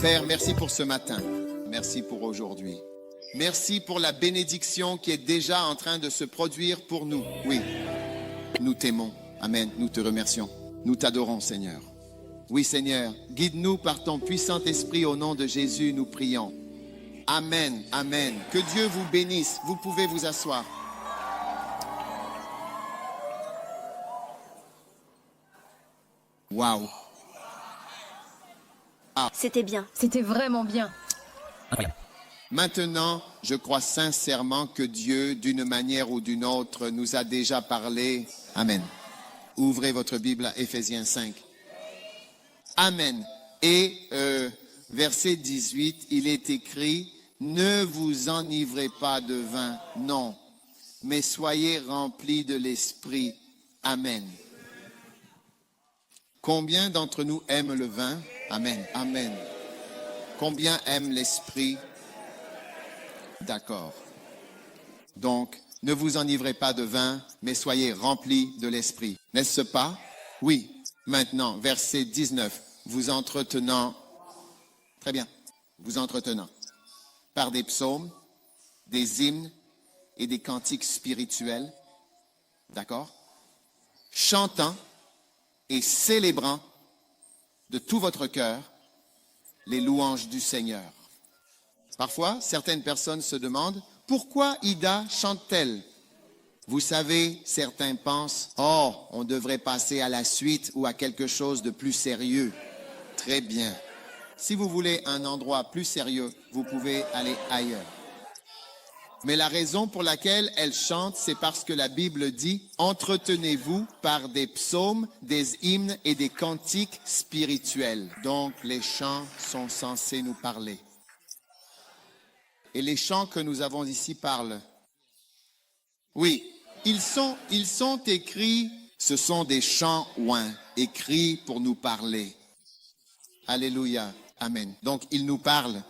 Père, merci pour ce matin. Merci pour aujourd'hui. Merci pour la bénédiction qui est déjà en train de se produire pour nous. Oui, nous t'aimons. Amen. Nous te remercions. Nous t'adorons, Seigneur. Oui, Seigneur, guide-nous par ton puissant esprit au nom de Jésus, nous prions. Amen, amen. Que Dieu vous bénisse. Vous pouvez vous asseoir. Waouh. C'était bien. C'était vraiment bien. Maintenant, je crois sincèrement que Dieu, d'une manière ou d'une autre, nous a déjà parlé. Amen. Ouvrez votre Bible à Éphésiens 5. Amen. Et verset 18, il est écrit, « Ne vous enivrez pas de vin, non, mais soyez remplis de l'Esprit. » Amen. Combien d'entre nous aiment le vin? Amen. Amen. Combien aiment l'Esprit? D'accord. Donc, ne vous enivrez pas de vin, mais soyez remplis de l'Esprit. N'est-ce pas? Oui. Maintenant, verset 19. Vous entretenant, très bien, vous entretenant par des psaumes, des hymnes et des cantiques spirituels. D'accord? Chantant et célébrant de tout votre cœur les louanges du Seigneur. Parfois, certaines personnes se demandent, pourquoi Ida chante-t-elle? Vous savez, certains pensent, oh, on devrait passer à la suite ou à quelque chose de plus sérieux. Très bien. Si vous voulez un endroit plus sérieux, vous pouvez aller ailleurs. Mais la raison pour laquelle elle chante, c'est parce que la Bible dit « Entretenez-vous par des psaumes, des hymnes et des cantiques spirituels. » Donc, les chants sont censés nous parler. Et les chants que nous avons ici parlent. Oui, ils sont écrits, ce sont des chants ouins, écrits pour nous parler. Alléluia. Amen. Donc, ils nous parlent.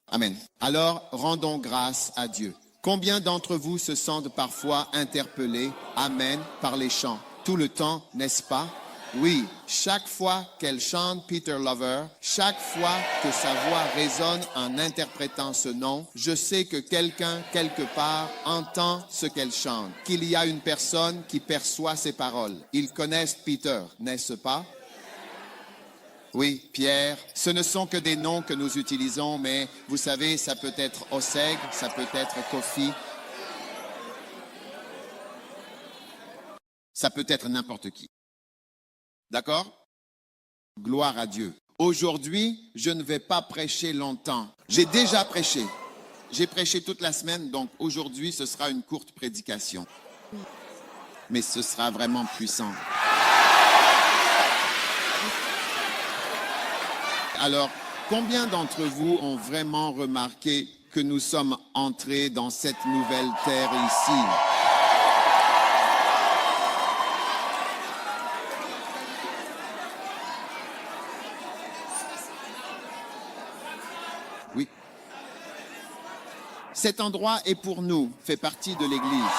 Amen. Alors, rendons grâce à Dieu. Combien d'entre vous se sentent parfois interpellés, amen, par les chants? Tout le temps, n'est-ce pas? Oui, chaque fois qu'elle chante Peter Lover, chaque fois que sa voix résonne en interprétant ce nom, je sais que quelqu'un, quelque part, entend ce qu'elle chante, qu'il y a une personne qui perçoit ses paroles. Ils connaissent Peter, n'est-ce pas? Oui, Pierre, ce ne sont que des noms que nous utilisons, mais vous savez, ça peut être Oseg, ça peut être Kofi, ça peut être n'importe qui. D'accord? Gloire à Dieu. Aujourd'hui, je ne vais pas prêcher longtemps. J'ai déjà prêché. J'ai prêché toute la semaine, donc aujourd'hui, ce sera une courte prédication. Mais ce sera vraiment puissant. Alors, combien d'entre vous ont vraiment remarqué que nous sommes entrés dans cette nouvelle terre ici? Oui. Cet endroit est pour nous, fait partie de l'Église.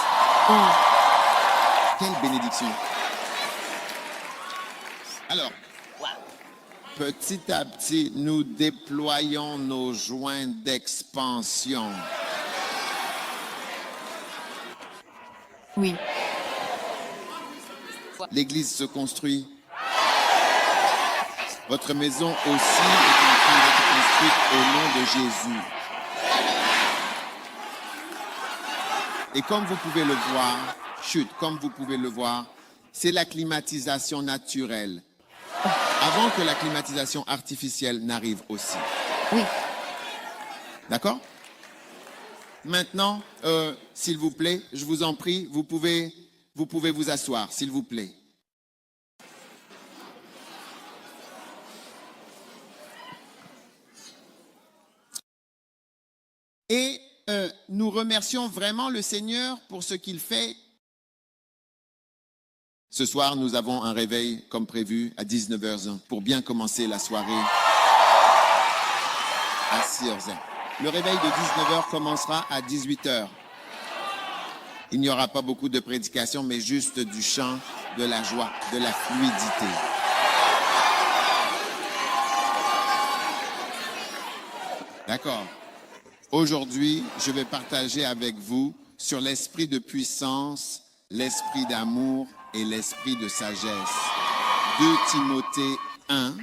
Oh, quelle bénédiction! Alors, petit à petit, nous déployons nos joints d'expansion. Oui. L'Église se construit. Votre maison aussi est en train d'être construite au nom de Jésus. Et comme vous pouvez le voir, comme vous pouvez le voir, c'est la climatisation naturelle. Avant que la climatisation artificielle n'arrive aussi. Oui. D'accord? Maintenant, s'il vous plaît, je vous en prie, vous pouvez vous asseoir, s'il vous plaît. Et nous remercions vraiment le Seigneur pour ce qu'il fait. Ce soir, nous avons un réveil, comme prévu, à 19h pour bien commencer la soirée à 6h. Le réveil de 19h commencera à 18h. Il n'y aura pas beaucoup de prédication, mais juste du chant, de la joie, de la fluidité. D'accord. Aujourd'hui, je vais partager avec vous sur l'esprit de puissance, l'esprit d'amour et l'esprit de sagesse. 2 Timothée 1.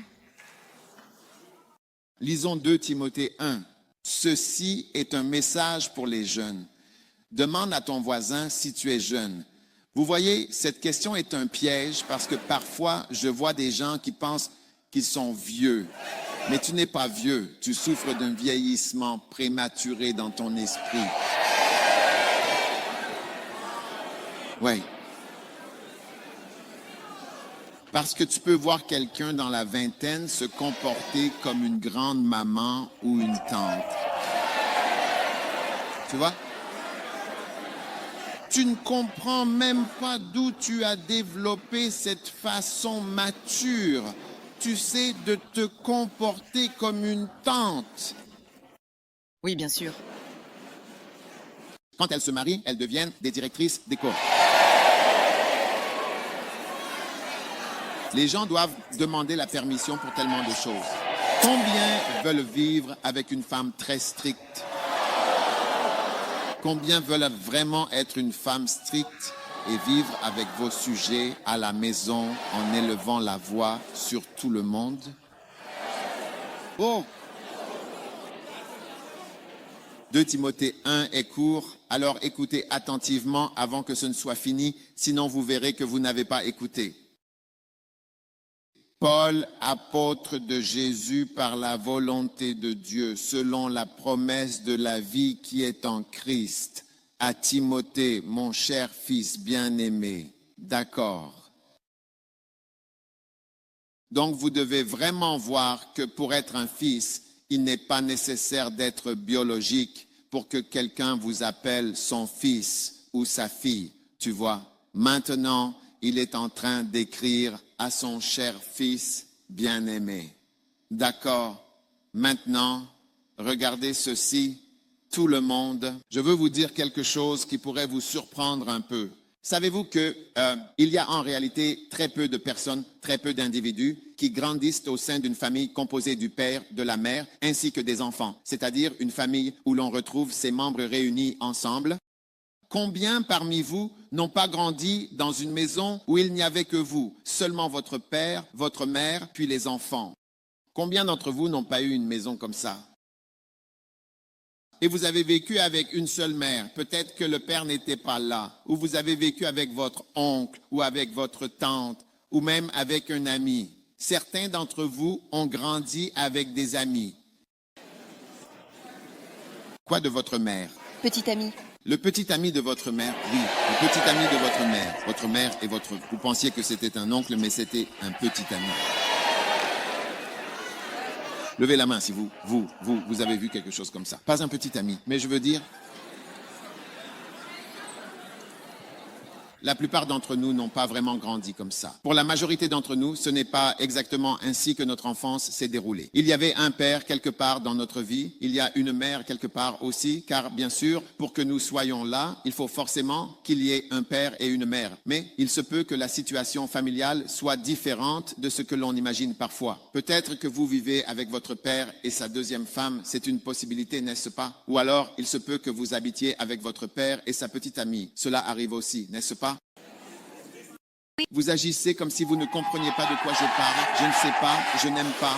Lisons 2 Timothée 1. Ceci est un message pour les jeunes. Demande à ton voisin si tu es jeune. Vous voyez, cette question est un piège parce que parfois, je vois des gens qui pensent qu'ils sont vieux. Mais tu n'es pas vieux, tu souffres d'un vieillissement prématuré dans ton esprit. Oui. Parce que tu peux voir quelqu'un dans la vingtaine se comporter comme une grande maman ou une tante. Tu vois? Tu ne comprends même pas d'où tu as développé cette façon mature. Tu sais de te comporter comme une tante. Oui, bien sûr. Quand elles se marient, elles deviennent des directrices d'école. Les gens doivent demander la permission pour tellement de choses. Combien veulent vivre avec une femme très stricte? Combien veulent vraiment être une femme stricte et vivre avec vos sujets à la maison en élevant la voix sur tout le monde? Oh! 2 Timothée 1 est court, alors écoutez attentivement avant que ce ne soit fini, sinon vous verrez que vous n'avez pas écouté. Paul, apôtre de Jésus par la volonté de Dieu, selon la promesse de la vie qui est en Christ, à Timothée, mon cher fils bien-aimé. D'accord. Donc vous devez vraiment voir que pour être un fils, il n'est pas nécessaire d'être biologique pour que quelqu'un vous appelle son fils ou sa fille. Tu vois, maintenant, il est en train d'écrire à son cher fils bien-aimé. D'accord. Maintenant, regardez ceci, tout le monde. Je veux vous dire quelque chose qui pourrait vous surprendre un peu. Savez-vous que il y a en réalité très peu de personnes, très peu d'individus qui grandissent au sein d'une famille composée du père, de la mère, ainsi que des enfants, c'est-à-dire une famille où l'on retrouve ses membres réunis ensemble. Combien parmi vous n'ont pas grandi dans une maison où il n'y avait que vous, seulement votre père, votre mère, puis les enfants? Combien d'entre vous n'ont pas eu une maison comme ça? Et vous avez vécu avec une seule mère, peut-être que le père n'était pas là, ou vous avez vécu avec votre oncle, ou avec votre tante, ou même avec un ami. Certains d'entre vous ont grandi avec des amis. Quoi de votre mère? Petit ami. Le petit ami de votre mère, oui, le petit ami de votre mère. Votre mère et votre... Vous pensiez que c'était un oncle, mais c'était un petit ami. Levez la main si vous avez vu quelque chose comme ça. Pas un petit ami, mais je veux dire, la plupart d'entre nous n'ont pas vraiment grandi comme ça. Pour la majorité d'entre nous, ce n'est pas exactement ainsi que notre enfance s'est déroulée. Il y avait un père quelque part dans notre vie, il y a une mère quelque part aussi, car bien sûr, pour que nous soyons là, il faut forcément qu'il y ait un père et une mère. Mais il se peut que la situation familiale soit différente de ce que l'on imagine parfois. Peut-être que vous vivez avec votre père et sa deuxième femme, c'est une possibilité, n'est-ce pas? Ou alors, il se peut que vous habitiez avec votre père et sa petite amie. Cela arrive aussi, n'est-ce pas? Vous agissez comme si vous ne compreniez pas de quoi je parle. Je ne sais pas, je n'aime pas.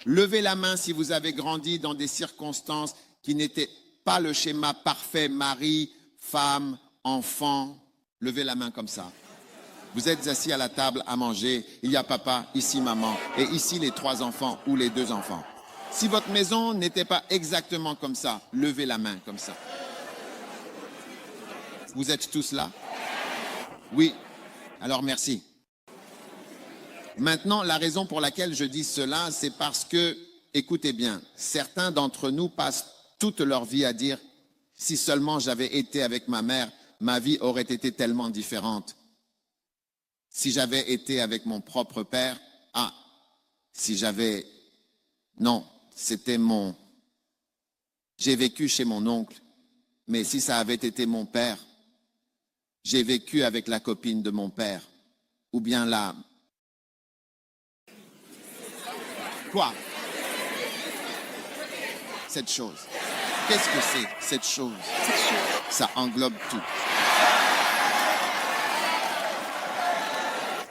Levez la main si vous avez grandi dans des circonstances qui n'étaient pas le schéma parfait, mari, femme, enfant. Levez la main comme ça. Vous êtes assis à la table à manger, il y a papa, ici maman, et ici les 3 enfants ou les 2 enfants. Si votre maison n'était pas exactement comme ça, levez la main comme ça. Vous êtes tous là? Oui. Alors merci. Maintenant, la raison pour laquelle je dis cela, c'est parce que, écoutez bien, certains d'entre nous passent toute leur vie à dire, si seulement j'avais été avec ma mère, ma vie aurait été tellement différente. Si j'avais été avec mon propre père, si j'avais... Non, c'était mon... J'ai vécu chez mon oncle, mais si ça avait été mon père, j'ai vécu avec la copine de mon père. ou bien la... Quoi? Cette chose. Qu'est-ce que c'est, cette chose? Ça englobe tout.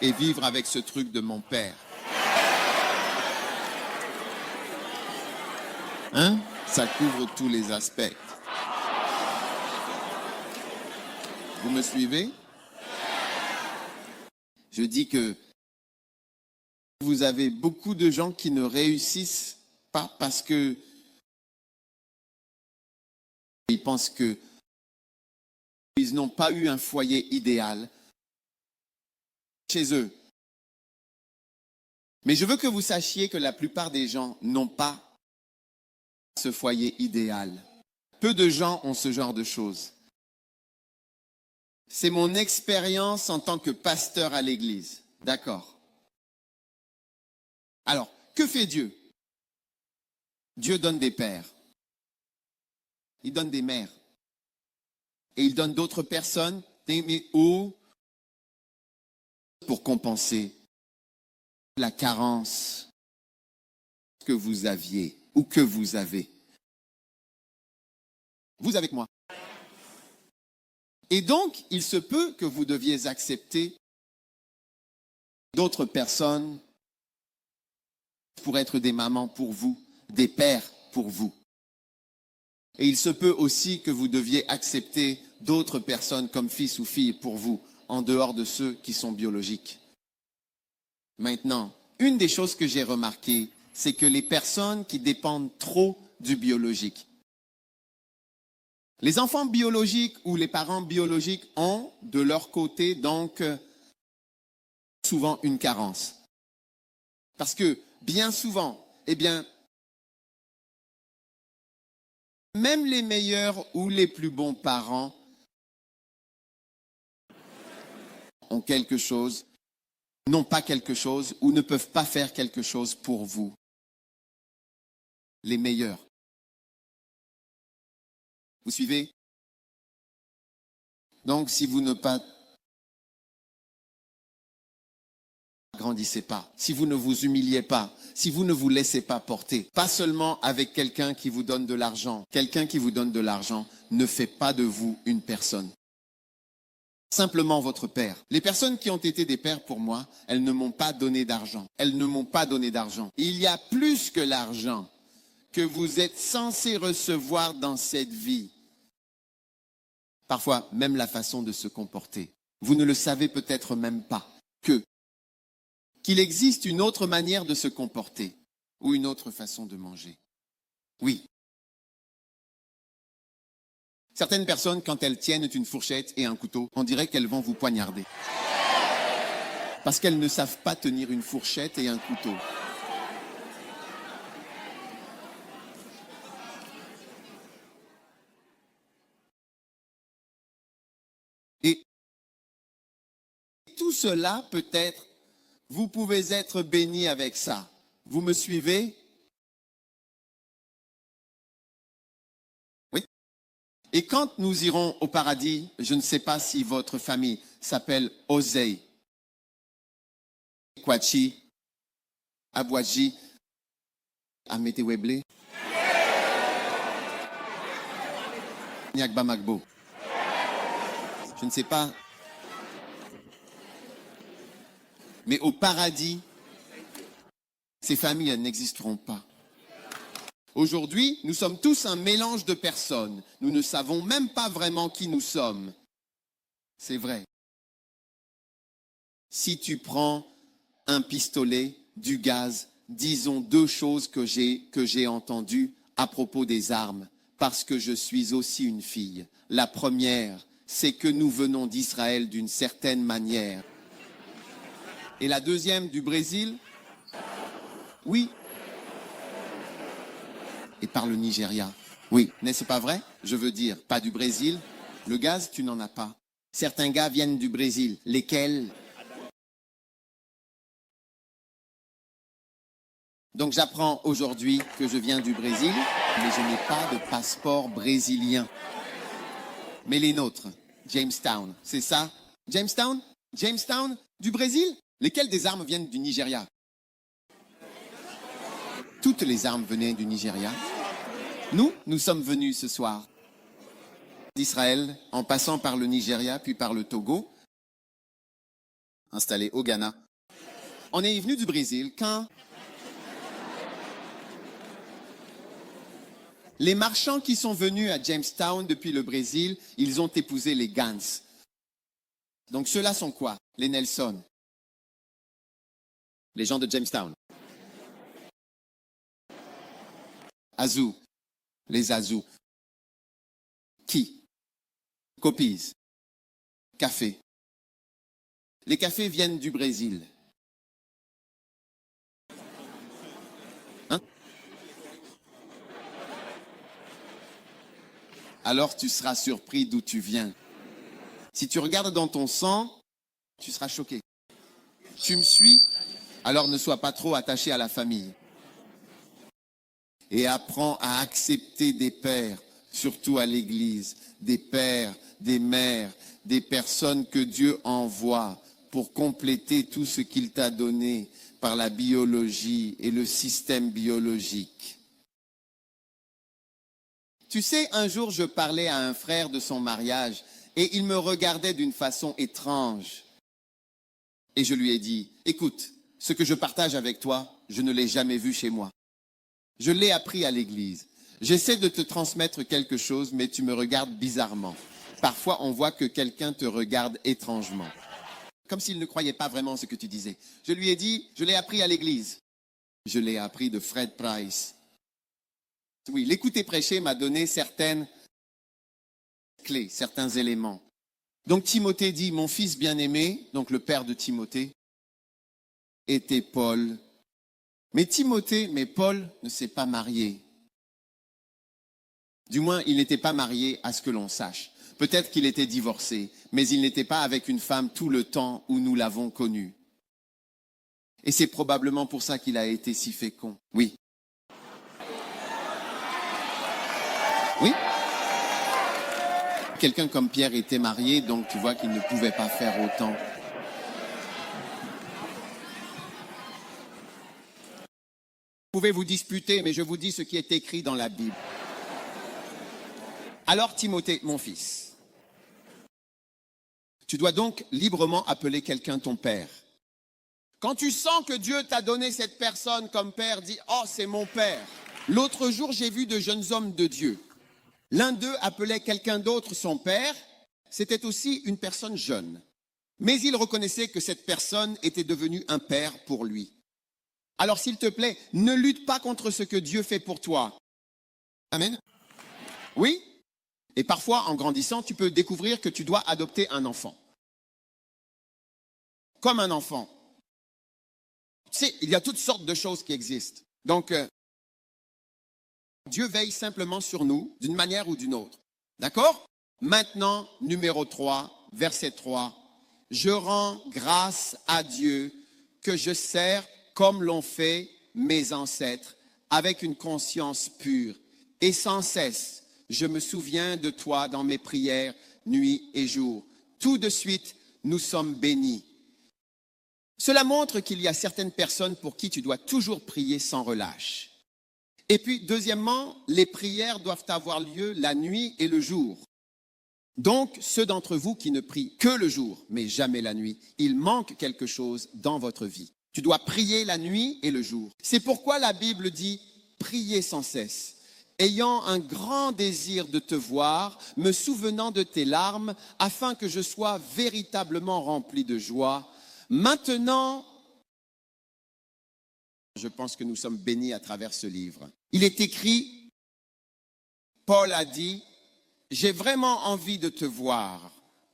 Et vivre avec ce truc de mon père. Hein? Ça couvre tous les aspects. Vous me suivez? Je dis que vous avez beaucoup de gens qui ne réussissent pas parce que ils pensent que ils n'ont pas eu un foyer idéal chez eux. Mais je veux que vous sachiez que la plupart des gens n'ont pas ce foyer idéal. Peu de gens ont ce genre de choses. C'est mon expérience en tant que pasteur à l'église. D'accord. Alors, que fait Dieu? Dieu donne des pères. Il donne des mères. Et il donne d'autres personnes, ou pour compenser la carence que vous aviez ou que vous avez. Vous avec moi. Et donc, il se peut que vous deviez accepter d'autres personnes pour être des mamans pour vous, des pères pour vous. Et il se peut aussi que vous deviez accepter d'autres personnes comme fils ou fille pour vous, en dehors de ceux qui sont biologiques. Maintenant, une des choses que j'ai remarquées, c'est que les personnes qui dépendent trop du biologique, les enfants biologiques ou les parents biologiques ont de leur côté donc souvent une carence. Parce que bien souvent, eh bien, même les meilleurs ou les plus bons parents ont quelque chose, n'ont pas quelque chose ou ne peuvent pas faire quelque chose pour vous. Les meilleurs. Vous suivez? Donc, si vous ne grandissez pas, si vous ne vous humiliez pas, si vous ne vous laissez pas porter, pas seulement avec quelqu'un qui vous donne de l'argent. Quelqu'un qui vous donne de l'argent ne fait pas de vous une personne. Simplement votre père. Les personnes qui ont été des pères pour moi, elles ne m'ont pas donné d'argent. Elles ne m'ont pas donné d'argent. Il y a plus que l'argent que vous êtes censé recevoir dans cette vie. Parfois, même la façon de se comporter. Vous ne le savez peut-être même pas qu'il existe une autre manière de se comporter ou une autre façon de manger. Oui. Certaines personnes, quand elles tiennent une fourchette et un couteau, on dirait qu'elles vont vous poignarder. Parce qu'elles ne savent pas tenir une fourchette et un couteau. Et tout cela, peut-être, vous pouvez être béni avec ça. Vous me suivez? Oui. Et quand nous irons au paradis, je ne sais pas si votre famille s'appelle Osei, Kwachi, Abouadji, Ameteweble, Nyagba Magbo. Je ne sais pas. Mais au paradis, ces familles, elles n'existeront pas. Aujourd'hui, nous sommes tous un mélange de personnes. Nous ne savons même pas vraiment qui nous sommes. C'est vrai. Si tu prends un pistolet, du gaz, disons deux choses que j'ai entendues à propos des armes, parce que je suis aussi une fille. La première, c'est que nous venons d'Israël d'une certaine manière. Et la deuxième, du Brésil? Oui. Et par le Nigeria? Oui. N'est-ce pas vrai? Je veux dire, pas du Brésil. Le gaz, tu n'en as pas. Certains gars viennent du Brésil. Lesquels? Donc j'apprends aujourd'hui que je viens du Brésil, mais je n'ai pas de passeport brésilien. Mais les nôtres, Jamestown, c'est ça? Jamestown? Jamestown, du Brésil? Lesquelles des armes viennent du Nigeria? Toutes les armes venaient du Nigeria. Nous sommes venus ce soir d'Israël, en passant par le Nigeria, puis par le Togo, installé au Ghana. On est venu du Brésil quand les marchands qui sont venus à Jamestown depuis le Brésil, ils ont épousé les Gans. Donc ceux-là sont quoi? Les Nelson. Les gens de Jamestown. Azou. Les Azou. Qui? Copies. Café. Les cafés viennent du Brésil. Hein? Alors tu seras surpris d'où tu viens. Si tu regardes dans ton sang, tu seras choqué. Tu me suis? Alors ne sois pas trop attaché à la famille. Et apprends à accepter des pères, surtout à l'église, des pères, des mères, des personnes que Dieu envoie pour compléter tout ce qu'il t'a donné par la biologie et le système biologique. Tu sais, un jour, je parlais à un frère de son mariage et il me regardait d'une façon étrange. Et je lui ai dit, écoute, ce que je partage avec toi, je ne l'ai jamais vu chez moi. Je l'ai appris à l'église. J'essaie de te transmettre quelque chose, mais tu me regardes bizarrement. Parfois, on voit que quelqu'un te regarde étrangement. Comme s'il ne croyait pas vraiment ce que tu disais. Je lui ai dit, je l'ai appris à l'église. Je l'ai appris de Fred Price. Oui, l'écouter prêcher m'a donné certaines clés, certains éléments. Donc Timothée dit, mon fils bien-aimé, donc le père de Timothée, était Paul. Mais Paul ne s'est pas marié. Du moins, il n'était pas marié à ce que l'on sache. Peut-être qu'il était divorcé, mais il n'était pas avec une femme tout le temps où nous l'avons connu. Et c'est probablement pour ça qu'il a été si fécond. Oui. Oui. Quelqu'un comme Pierre était marié, donc tu vois qu'il ne pouvait pas faire autant. Vous pouvez vous disputer, mais je vous dis ce qui est écrit dans la Bible. Alors Timothée, mon fils, tu dois donc librement appeler quelqu'un ton père. Quand tu sens que Dieu t'a donné cette personne comme père, dis « Oh, c'est mon père ». L'autre jour, j'ai vu de jeunes hommes de Dieu. L'un d'eux appelait quelqu'un d'autre son père. C'était aussi une personne jeune. Mais il reconnaissait que cette personne était devenue un père pour lui. Alors, s'il te plaît, ne lutte pas contre ce que Dieu fait pour toi. Amen. Oui. Et parfois, en grandissant, tu peux découvrir que tu dois adopter un enfant. Comme un enfant. Tu sais, il y a toutes sortes de choses qui existent. Donc, Dieu veille simplement sur nous, d'une manière ou d'une autre. D'accord? Maintenant, numéro 3, verset 3. Je rends grâce à Dieu que je sers comme l'ont fait mes ancêtres, avec une conscience pure. Et sans cesse, je me souviens de toi dans mes prières, nuit et jour. Tout de suite, nous sommes bénis. Cela montre qu'il y a certaines personnes pour qui tu dois toujours prier sans relâche. Et puis, deuxièmement, les prières doivent avoir lieu la nuit et le jour. Donc, ceux d'entre vous qui ne prient que le jour, mais jamais la nuit, il manque quelque chose dans votre vie. Tu dois prier la nuit et le jour. C'est pourquoi la Bible dit « priez sans cesse ». Ayant un grand désir de te voir, me souvenant de tes larmes, afin que je sois véritablement rempli de joie. Maintenant, je pense que nous sommes bénis à travers ce livre. Il est écrit, Paul a dit, j'ai vraiment envie de te voir.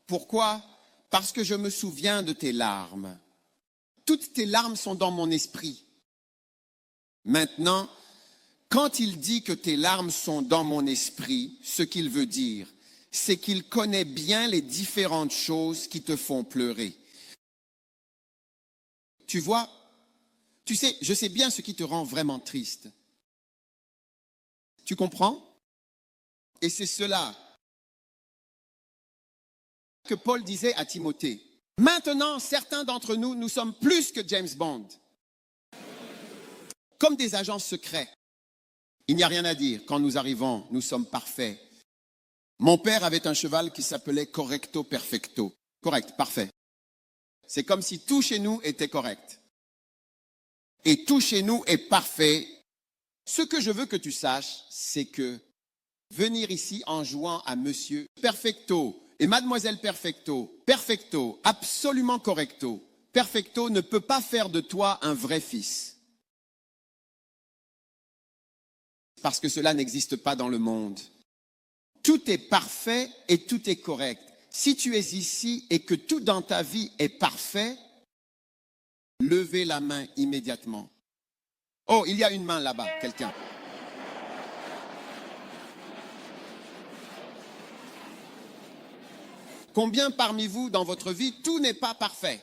Pourquoi? Parce que je me souviens de tes larmes. Toutes tes larmes sont dans mon esprit. Maintenant, quand il dit que tes larmes sont dans mon esprit, ce qu'il veut dire, c'est qu'il connaît bien les différentes choses qui te font pleurer. Tu vois, tu sais, je sais bien ce qui te rend vraiment triste. Tu comprends? Et c'est cela que Paul disait à Timothée. Maintenant, certains d'entre nous, nous sommes plus que James Bond. Comme des agents secrets. Il n'y a rien à dire. Quand nous arrivons, nous sommes parfaits. Mon père avait un cheval qui s'appelait Correcto Perfecto. Correct, parfait. C'est comme si tout chez nous était correct. Et tout chez nous est parfait. Ce que je veux que tu saches, c'est que venir ici en jouant à Monsieur Perfecto et Mademoiselle Perfecto, Perfecto, absolument correcto, Perfecto ne peut pas faire de toi un vrai fils. Parce que cela n'existe pas dans le monde. Tout est parfait et tout est correct. Si tu es ici et que tout dans ta vie est parfait, levez la main immédiatement. Oh, il y a une main là-bas, quelqu'un. Combien parmi vous, dans votre vie, tout n'est pas parfait?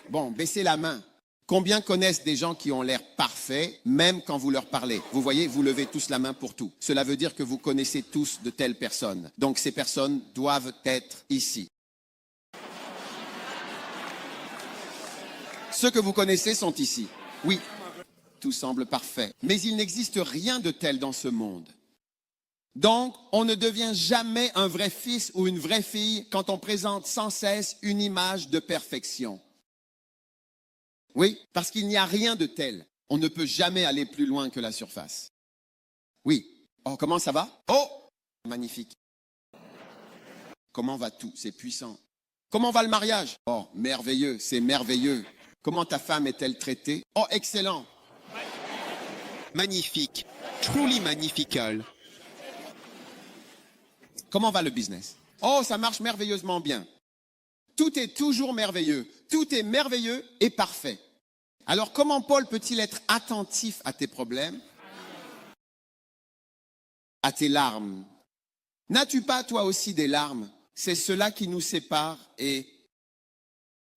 Bon, baissez la main. Combien connaissent des gens qui ont l'air parfaits, même quand vous leur parlez? Vous voyez, vous levez tous la main pour tout. Cela veut dire que vous connaissez tous de telles personnes. Donc ces personnes doivent être ici. Ceux que vous connaissez sont ici. Oui, tout semble parfait. Mais il n'existe rien de tel dans ce monde. Donc, on ne devient jamais un vrai fils ou une vraie fille quand on présente sans cesse une image de perfection. Oui, parce qu'il n'y a rien de tel. On ne peut jamais aller plus loin que la surface. Oui. Oh, comment ça va? Oh, magnifique. Comment va tout? C'est puissant. Comment va le mariage? Oh, merveilleux, c'est merveilleux. Comment ta femme est-elle traitée? Oh, excellent. Magnifique. Truly magnifical. Comment va le business? Oh, ça marche merveilleusement bien. Tout est toujours merveilleux. Tout est merveilleux et parfait. Alors, comment Paul peut-il être attentif à tes problèmes, à tes larmes? N'as-tu pas, toi aussi, des larmes? C'est cela qui nous sépare et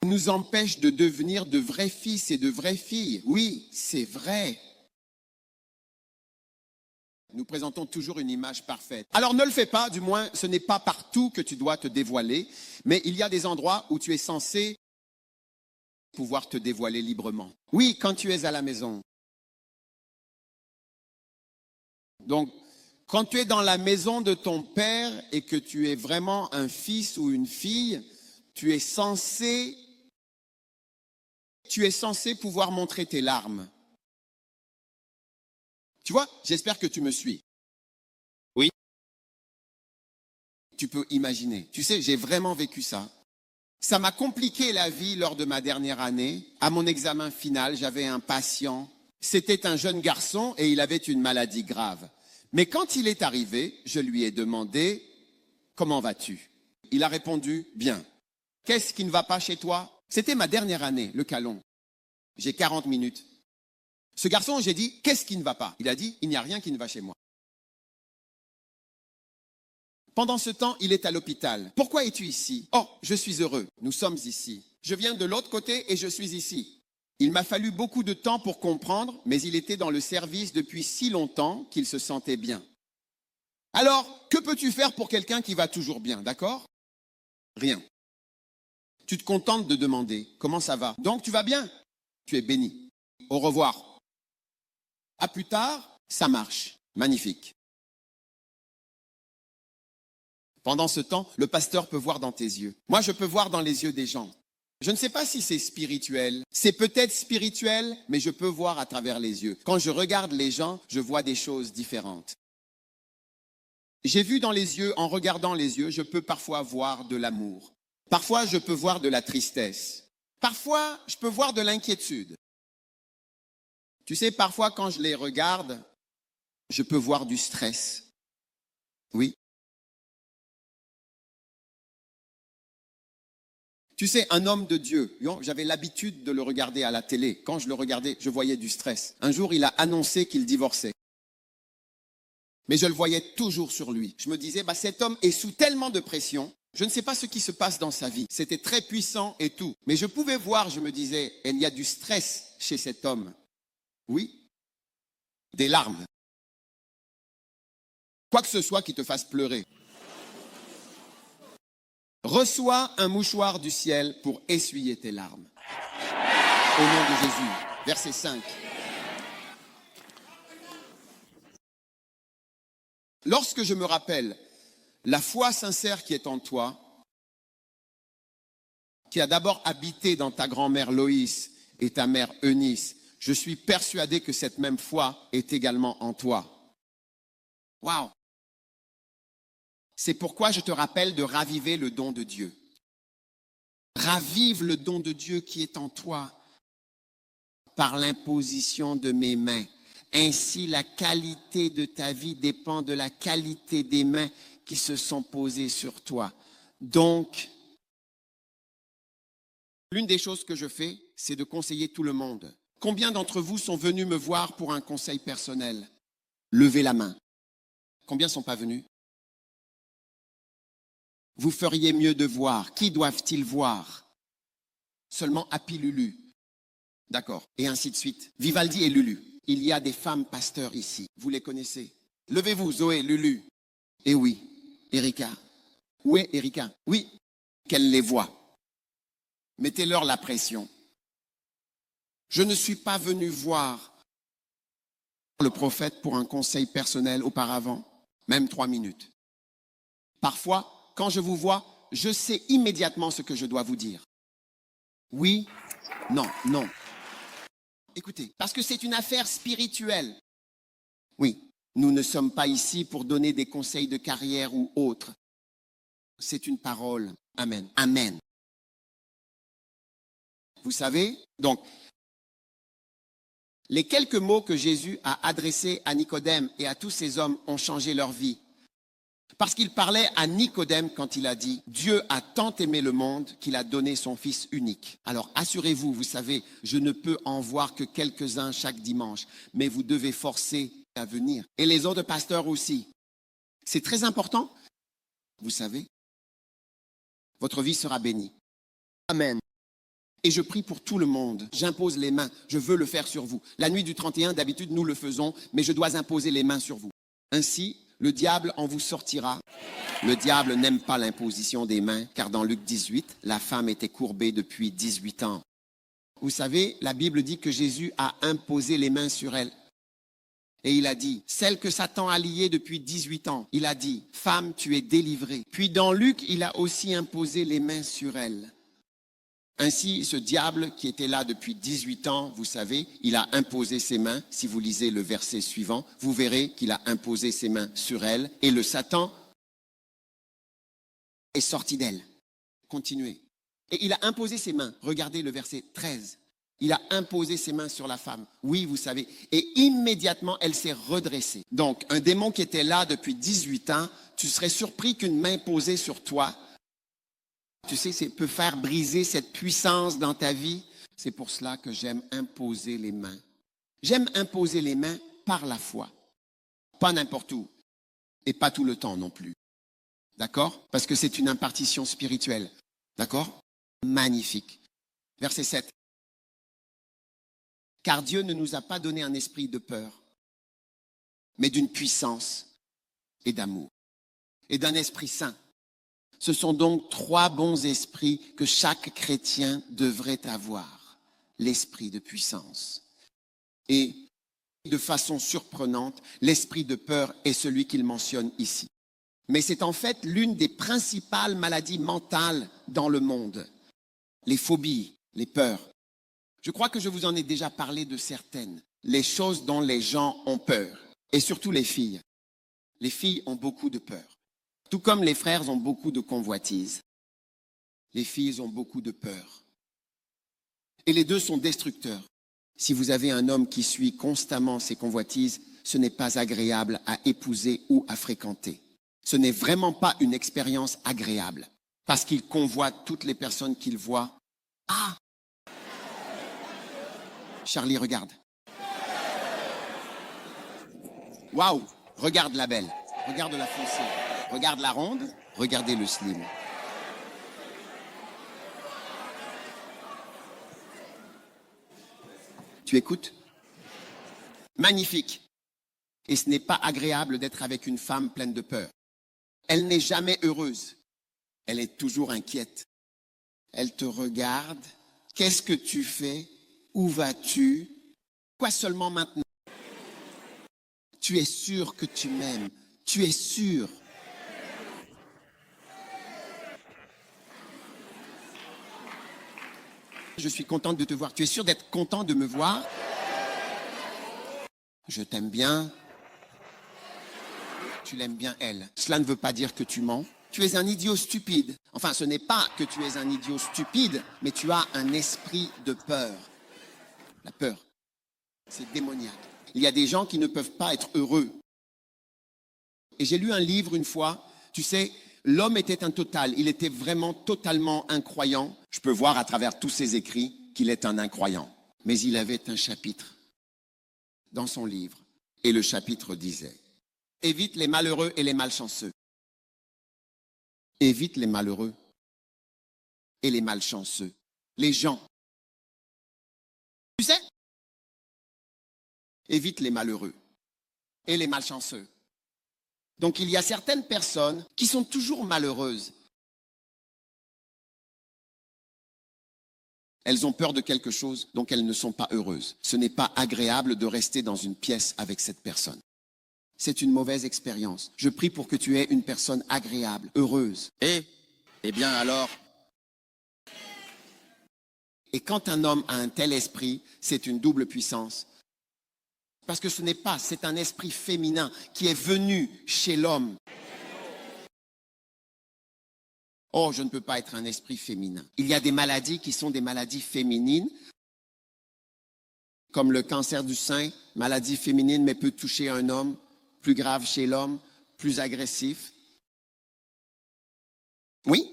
nous empêche de devenir de vrais fils et de vraies filles. Oui, c'est vrai. Nous présentons toujours une image parfaite. Alors ne le fais pas, du moins, ce n'est pas partout que tu dois te dévoiler, mais il y a des endroits où tu es censé pouvoir te dévoiler librement. Oui, quand tu es à la maison. Donc, quand tu es dans la maison de ton père et que tu es vraiment un fils ou une fille, tu es censé pouvoir montrer tes larmes. Tu vois, j'espère que tu me suis. Oui. Tu peux imaginer. Tu sais, j'ai vraiment vécu ça. Ça m'a compliqué la vie lors de ma dernière année. À mon examen final, j'avais un patient. C'était un jeune garçon et il avait une maladie grave. Mais quand il est arrivé, je lui ai demandé « Comment vas-tu » Il a répondu « Bien ». « Qu'est-ce qui ne va pas chez toi ?» C'était ma dernière année, le Calon. J'ai 40 minutes. Ce garçon, j'ai dit « Qu'est-ce qui ne va pas ?» Il a dit « Il n'y a rien qui ne va chez moi ». Pendant ce temps, il est à l'hôpital. « Pourquoi es-tu ici ?»« Oh, je suis heureux. Nous sommes ici. Je viens de l'autre côté et je suis ici. » Il m'a fallu beaucoup de temps pour comprendre, mais il était dans le service depuis si longtemps qu'il se sentait bien. Alors, que peux-tu faire pour quelqu'un qui va toujours bien, d'accord? Rien. Tu te contentes de demander « Comment ça va ?» Donc, tu vas bien. Tu es béni. Au revoir. À plus tard, ça marche. Magnifique. Pendant ce temps, le pasteur peut voir dans tes yeux. Moi, je peux voir dans les yeux des gens. Je ne sais pas si c'est spirituel. C'est peut-être spirituel, mais je peux voir à travers les yeux. Quand je regarde les gens, je vois des choses différentes. J'ai vu dans les yeux, en regardant les yeux, je peux parfois voir de l'amour. Parfois, je peux voir de la tristesse. Parfois, je peux voir de l'inquiétude. Tu sais, parfois, quand je les regarde, je peux voir du stress. Oui. Tu sais, un homme de Dieu, j'avais l'habitude de le regarder à la télé. Quand je le regardais, je voyais du stress. Un jour, il a annoncé qu'il divorçait. Mais je le voyais toujours sur lui. Je me disais, cet homme est sous tellement de pression. Je ne sais pas ce qui se passe dans sa vie. C'était très puissant et tout. Mais je pouvais voir, je me disais, il y a du stress chez cet homme. Oui. Des larmes. Quoi que ce soit qui te fasse pleurer. Reçois un mouchoir du ciel pour essuyer tes larmes. Au nom de Jésus. Verset 5. Lorsque je me rappelle la foi sincère qui est en toi, qui a d'abord habité dans ta grand-mère Loïs et ta mère Eunice, je suis persuadé que cette même foi est également en toi. Waouh! C'est pourquoi je te rappelle de raviver le don de Dieu. Ravive le don de Dieu qui est en toi par l'imposition de mes mains. Ainsi, la qualité de ta vie dépend de la qualité des mains qui se sont posées sur toi. Donc, l'une des choses que je fais, c'est de conseiller tout le monde. Combien d'entre vous sont venus me voir pour un conseil personnel? Levez la main. Combien ne sont pas venus? Vous feriez mieux de voir. Qui doivent-ils voir? Seulement Happy Lulu. D'accord. Et ainsi de suite. Vivaldi et Lulu. Il y a des femmes pasteurs ici. Vous les connaissez. Levez-vous, Zoé, Lulu. Et oui, Erika. Où est Erika? Oui, qu'elle les voit. Mettez-leur la pression. Je ne suis pas venu voir le prophète pour un conseil personnel auparavant, même 3 minutes. Parfois, quand je vous vois, je sais immédiatement ce que je dois vous dire. Oui, non, non. Écoutez, parce que c'est une affaire spirituelle. Oui, nous ne sommes pas ici pour donner des conseils de carrière ou autres. C'est une parole. Amen. Amen. Vous savez, donc, les quelques mots que Jésus a adressés à Nicodème et à tous ces hommes ont changé leur vie. Parce qu'il parlait à Nicodème quand il a dit « Dieu a tant aimé le monde qu'il a donné son Fils unique ». Alors assurez-vous, vous savez, je ne peux en voir que quelques-uns chaque dimanche, mais vous devez forcer à venir. Et les autres pasteurs aussi. C'est très important, vous savez. Votre vie sera bénie. Amen. Et je prie pour tout le monde. J'impose les mains. Je veux le faire sur vous. La nuit du 31, d'habitude, nous le faisons, mais je dois imposer les mains sur vous. Ainsi, le diable en vous sortira. Le diable n'aime pas l'imposition des mains, car dans Luc 18, la femme était courbée depuis 18 ans. Vous savez, la Bible dit que Jésus a imposé les mains sur elle. Et il a dit, celle que Satan a liée depuis 18 ans, il a dit, femme, tu es délivrée. Puis dans Luc, il a aussi imposé les mains sur elle. Ainsi, ce diable qui était là depuis 18 ans, vous savez, il a imposé ses mains. Si vous lisez le verset suivant, vous verrez qu'il a imposé ses mains sur elle. Et le Satan est sorti d'elle. Continuez. Et il a imposé ses mains. Regardez le verset 13. Il a imposé ses mains sur la femme. Oui, vous savez. Et immédiatement, elle s'est redressée. Donc, un démon qui était là depuis 18 ans, tu serais surpris qu'une main posée sur toi, tu sais, ça peut faire briser cette puissance dans ta vie. C'est pour cela que j'aime imposer les mains. J'aime imposer les mains par la foi. Pas n'importe où. Et pas tout le temps non plus. D'accord? Parce que c'est une impartition spirituelle. D'accord? Magnifique. Verset 7. Car Dieu ne nous a pas donné un esprit de peur, mais d'une puissance et d'amour. Et d'un esprit saint. Ce sont donc 3 bons esprits que chaque chrétien devrait avoir. L'esprit de puissance. Et de façon surprenante, l'esprit de peur est celui qu'il mentionne ici. Mais c'est en fait l'une des principales maladies mentales dans le monde. Les phobies, les peurs. Je crois que je vous en ai déjà parlé de certaines. Les choses dont les gens ont peur. Et surtout les filles. Les filles ont beaucoup de peur. Tout comme les frères ont beaucoup de convoitises. Les filles ont beaucoup de peur. Et les deux sont destructeurs. Si vous avez un homme qui suit constamment ses convoitises, ce n'est pas agréable à épouser ou à fréquenter. Ce n'est vraiment pas une expérience agréable. Parce qu'il convoite toutes les personnes qu'il voit. Ah! Charlie, regarde. Waouh! Regarde la belle. Regarde la foncée. Regarde la ronde, regardez le slim. Tu écoutes? Magnifique. Et ce n'est pas agréable d'être avec une femme pleine de peur. Elle n'est jamais heureuse. Elle est toujours inquiète. Elle te regarde. Qu'est-ce que tu fais? Où vas-tu? Quoi seulement maintenant? Tu es sûr que tu m'aimes. Tu es sûr. Je suis contente de te voir. Tu es sûr d'être content de me voir? Je t'aime bien. Tu l'aimes bien, elle. Cela ne veut pas dire que tu mens. Tu es un idiot stupide. Enfin, ce n'est pas que tu es un idiot stupide, mais tu as un esprit de peur. La peur, c'est démoniaque. Il y a des gens qui ne peuvent pas être heureux. Et j'ai lu un livre une fois, tu sais, l'homme était un total. Il était vraiment totalement incroyant. Je peux voir à travers tous ses écrits qu'il est un incroyant. Mais il avait un chapitre dans son livre. Et le chapitre disait: évite les malheureux et les malchanceux. Évite les malheureux et les malchanceux. Les gens. Tu sais? Évite les malheureux et les malchanceux. Donc il y a certaines personnes qui sont toujours malheureuses. Elles ont peur de quelque chose, donc elles ne sont pas heureuses. Ce n'est pas agréable de rester dans une pièce avec cette personne. C'est une mauvaise expérience. Je prie pour que tu aies une personne agréable, heureuse. Eh bien alors, Et quand un homme a un tel esprit, c'est une double puissance. Parce que ce n'est pas, c'est un esprit féminin qui est venu chez l'homme. Oh, je ne peux pas être un esprit féminin. Il y a des maladies qui sont des maladies féminines, comme le cancer du sein, maladie féminine, mais peut toucher un homme, plus grave chez l'homme, plus agressif. Oui.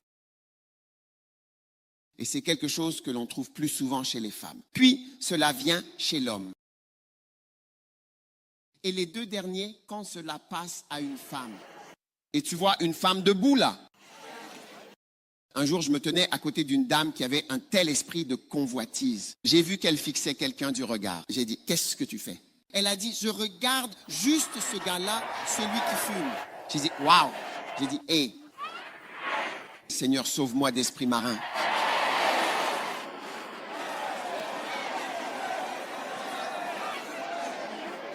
Et c'est quelque chose que l'on trouve plus souvent chez les femmes. Puis, cela vient chez l'homme. Et les deux derniers, quand cela passe à une femme. Et tu vois une femme debout là. Un jour, je me tenais à côté d'une dame qui avait un tel esprit de convoitise. J'ai vu qu'elle fixait quelqu'un du regard. J'ai dit: qu'est-ce que tu fais? Elle a dit: je regarde juste ce gars-là, celui qui fume. J'ai dit: waouh. J'ai dit: hé, Seigneur, sauve-moi d'esprit marin.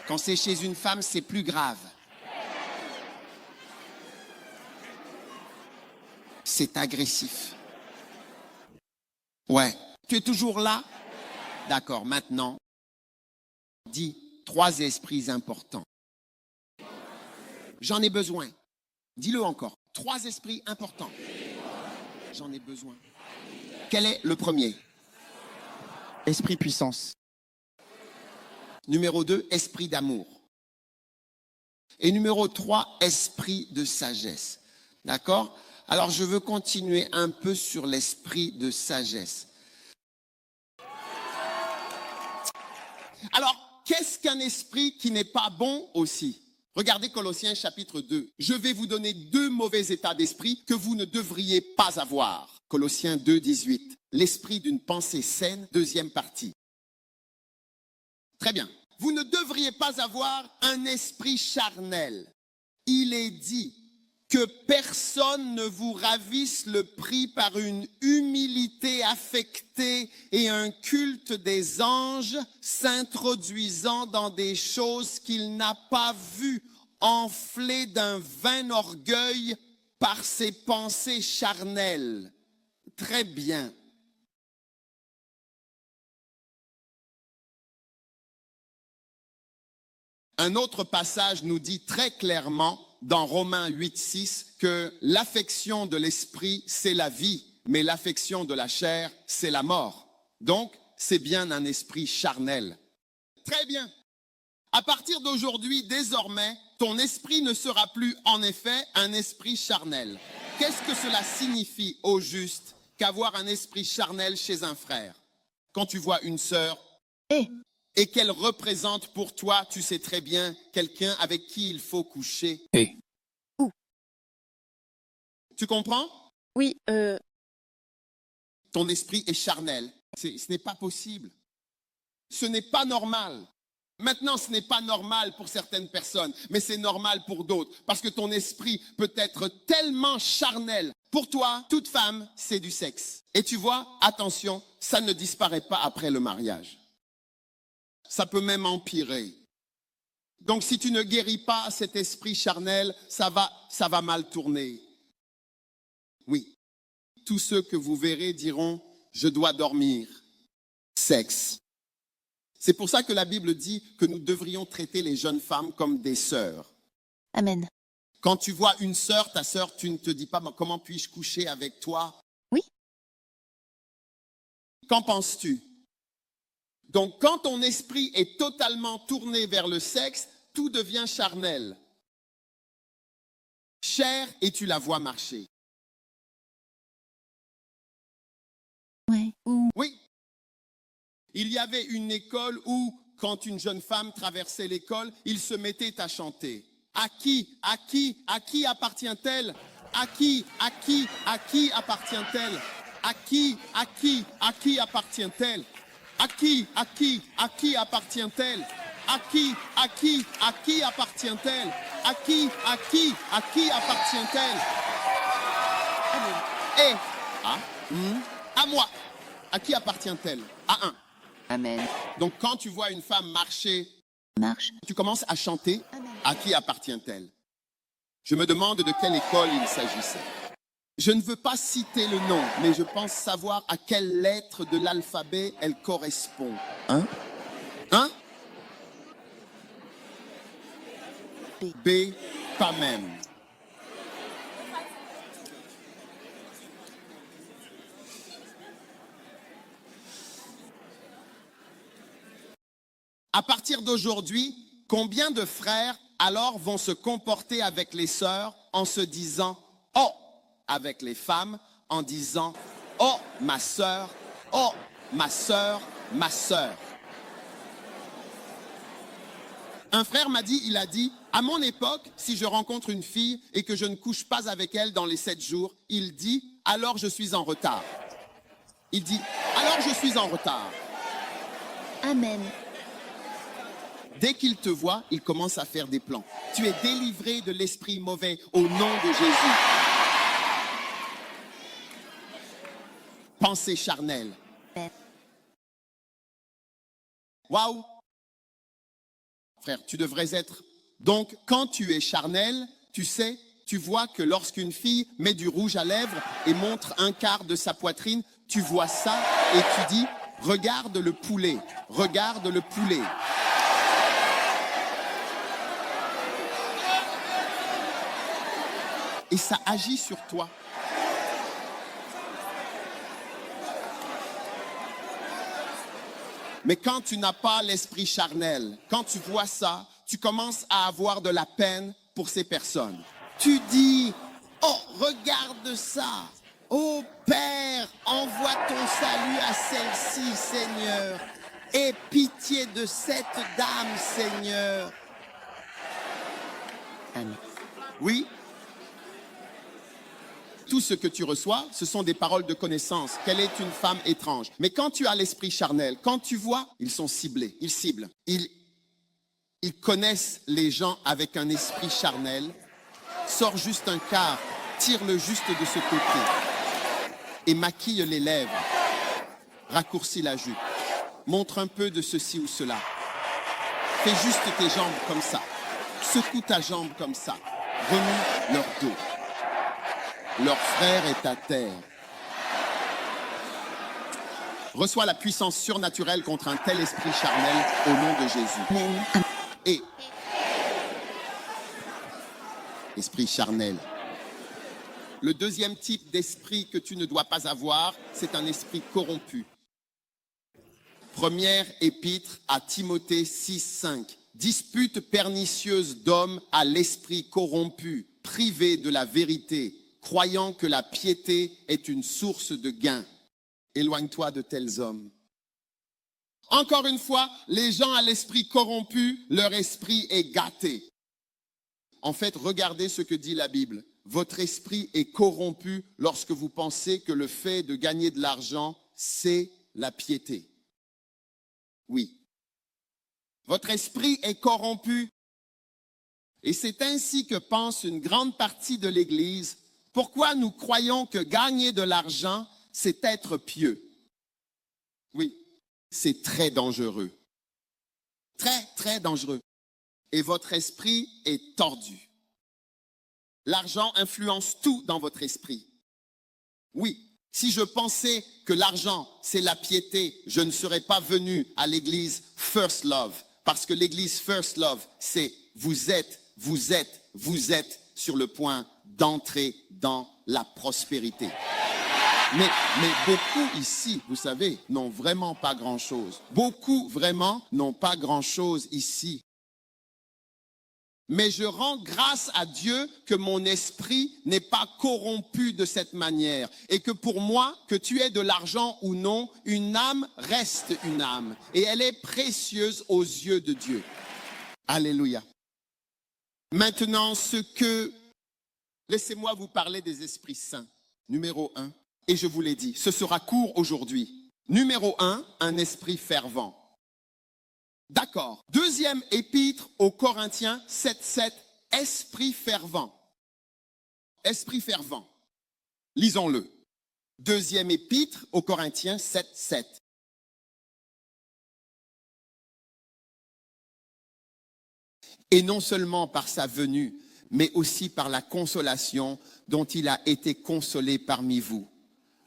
Quand c'est chez une femme, c'est plus grave. C'est agressif. Ouais. Tu es toujours là? D'accord, maintenant, dis 3 esprits importants. J'en ai besoin. Dis-le encore. 3 esprits importants. J'en ai besoin. Quel est le premier? esprit puissance. Numéro 2, esprit d'amour. Et numéro 3, esprit de sagesse. D'accord? Alors, je veux continuer un peu sur l'esprit de sagesse. Alors, qu'est-ce qu'un esprit qui n'est pas bon aussi? Regardez Colossiens chapitre 2. Je vais vous donner 2 mauvais états d'esprit que vous ne devriez pas avoir. Colossiens 2, 18. L'esprit d'une pensée saine, 2e partie. Très bien. Vous ne devriez pas avoir un esprit charnel. Il est dit que personne ne vous ravisse le prix par une humilité affectée et un culte des anges, s'introduisant dans des choses qu'il n'a pas vues, enflé d'un vain orgueil par ses pensées charnelles. Très bien. Un autre passage nous dit très clairement dans Romains 8, 6 que l'affection de l'esprit, c'est la vie, mais l'affection de la chair, c'est la mort. Donc, c'est bien un esprit charnel. Très bien. À partir d'aujourd'hui, désormais, ton esprit ne sera plus en effet un esprit charnel. Qu'est-ce que cela signifie au juste qu'avoir un esprit charnel chez un frère? Quand tu vois une sœur et qu'elle représente pour toi, tu sais très bien, quelqu'un avec qui il faut coucher. Tu comprends? Oui, Ton esprit est charnel. Ce n'est pas possible. Ce n'est pas normal. Maintenant, ce n'est pas normal pour certaines personnes, mais c'est normal pour d'autres, parce que ton esprit peut être tellement charnel. Pour toi, toute femme, c'est du sexe. Et tu vois, attention, ça ne disparaît pas après le mariage. Ça peut même empirer. Donc, si tu ne guéris pas cet esprit charnel, ça va mal tourner. Oui, tous ceux que vous verrez diront, je dois dormir. Sexe. C'est pour ça que la Bible dit que nous devrions traiter les jeunes femmes comme des sœurs. Amen. Quand tu vois une sœur, ta sœur, tu ne te dis pas, comment puis-je coucher avec toi? Oui. Qu'en penses-tu? Donc, quand ton esprit est totalement tourné vers le sexe, tout devient charnel. Chair, et tu la vois marcher. Ouais. Oui. Il y avait une école où, quand une jeune femme traversait l'école, il se mettait à chanter. À qui appartient-elle? À qui appartient-elle? À qui appartient-elle? À qui appartient-elle? À qui appartient-elle? À qui appartient-elle? Et à moi. À qui appartient-elle? À un. Amen. Donc quand tu vois une femme marcher, Marche. tu commences à chanter. Amen. À qui appartient-elle? Je me demande de quelle école il s'agissait. Je ne veux pas citer le nom, mais je pense savoir à quelle lettre de l'alphabet elle correspond. Hein? B, pas même. À partir d'aujourd'hui, combien de frères alors vont se comporter avec les sœurs en se disant « Oh » avec les femmes, en disant « Oh, ma sœur, oh, ma sœur, ma sœur ». Un frère m'a dit, il a dit, à mon époque, si je rencontre une fille et que je ne couche pas avec elle dans les 7 jours, il dit, alors je suis en retard. Il dit, alors je suis en retard. Amen. Dès qu'il te voit, il commence à faire des plans. Tu es délivré de l'esprit mauvais au nom de Jésus. Pensée charnelle. Waouh! Frère, tu devrais être. Donc, quand tu es charnel, tu sais, tu vois que lorsqu'une fille met du rouge à lèvres et montre un quart de sa poitrine, tu vois ça et tu dis, regarde le poulet, regarde le poulet. Et ça agit sur toi. Mais quand tu n'as pas l'esprit charnel, quand tu vois ça, tu commences à avoir de la peine pour ces personnes. Tu dis, oh, regarde ça. Oh Père, envoie ton salut à celle-ci, Seigneur. Aie pitié de cette dame, Seigneur. Amen. Oui. Tout ce que tu reçois, ce sont des paroles de connaissance. Quelle est une femme étrange? Mais quand tu as l'esprit charnel, quand tu vois, ils sont ciblés, ils ciblent. Ils connaissent les gens avec un esprit charnel. Sors juste un quart, tire-le juste de ce côté et maquille les lèvres. Raccourcis la jupe. Montre un peu de ceci ou cela. Fais juste tes jambes comme ça. Secoue ta jambe comme ça. Remue leur dos. Leur frère est à terre. Reçois la puissance surnaturelle contre un tel esprit charnel au nom de Jésus. Et esprit charnel. Le deuxième type d'esprit que tu ne dois pas avoir, c'est un esprit corrompu. Première épître à Timothée 6,5. Dispute pernicieuse d'hommes à l'esprit corrompu, privé de la vérité, croyant que la piété est une source de gain. Éloigne-toi de tels hommes. Encore une fois, les gens à l'esprit corrompu, leur esprit est gâté. En fait, regardez ce que dit la Bible. Votre esprit est corrompu lorsque vous pensez que le fait de gagner de l'argent, c'est la piété. Oui. Votre esprit est corrompu. Et c'est ainsi que pense une grande partie de l'Église. Pourquoi nous croyons que gagner de l'argent, c'est être pieux? Oui, c'est très dangereux. Très, très dangereux. Et votre esprit est tordu. L'argent influence tout dans votre esprit. Oui, si je pensais que l'argent, c'est la piété, je ne serais pas venu à l'église First Love. Parce que l'église First Love, c'est vous êtes sur le point d'entrer dans la prospérité. Mais beaucoup ici, vous savez, n'ont vraiment pas grand-chose. Beaucoup vraiment n'ont pas grand-chose ici. Mais je rends grâce à Dieu que mon esprit n'est pas corrompu de cette manière. Et que pour moi, que tu aies de l'argent ou non, une âme reste une âme. Et elle est précieuse aux yeux de Dieu. Alléluia. Maintenant, laissez-moi vous parler des esprits saints. Numéro 1. Et je vous l'ai dit, ce sera court aujourd'hui. Numéro 1, un esprit fervent. D'accord. Deuxième épître aux Corinthiens 7:7, esprit fervent. Esprit fervent. Lisons-le. Deuxième épître aux Corinthiens 7:7. Et non seulement par sa venue, mais aussi par la consolation dont il a été consolé parmi vous,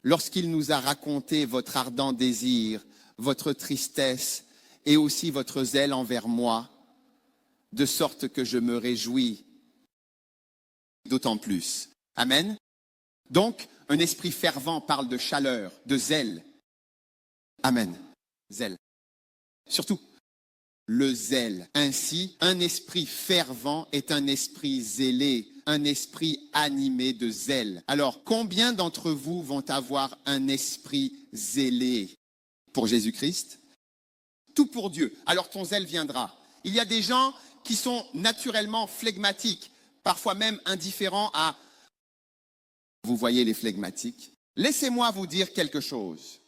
lorsqu'il nous a raconté votre ardent désir, votre tristesse et aussi votre zèle envers moi, de sorte que je me réjouis d'autant plus. Amen. Donc, un esprit fervent parle de chaleur, de zèle. Amen. Zèle. Surtout, le zèle. Ainsi, un esprit fervent est un esprit zélé, un esprit animé de zèle. Alors, combien d'entre vous vont avoir un esprit zélé pour Jésus-Christ? Tout pour Dieu. Alors ton zèle viendra. Il y a des gens qui sont naturellement flegmatiques, parfois même indifférents à... Vous voyez les flegmatiques? Laissez-moi vous dire quelque chose.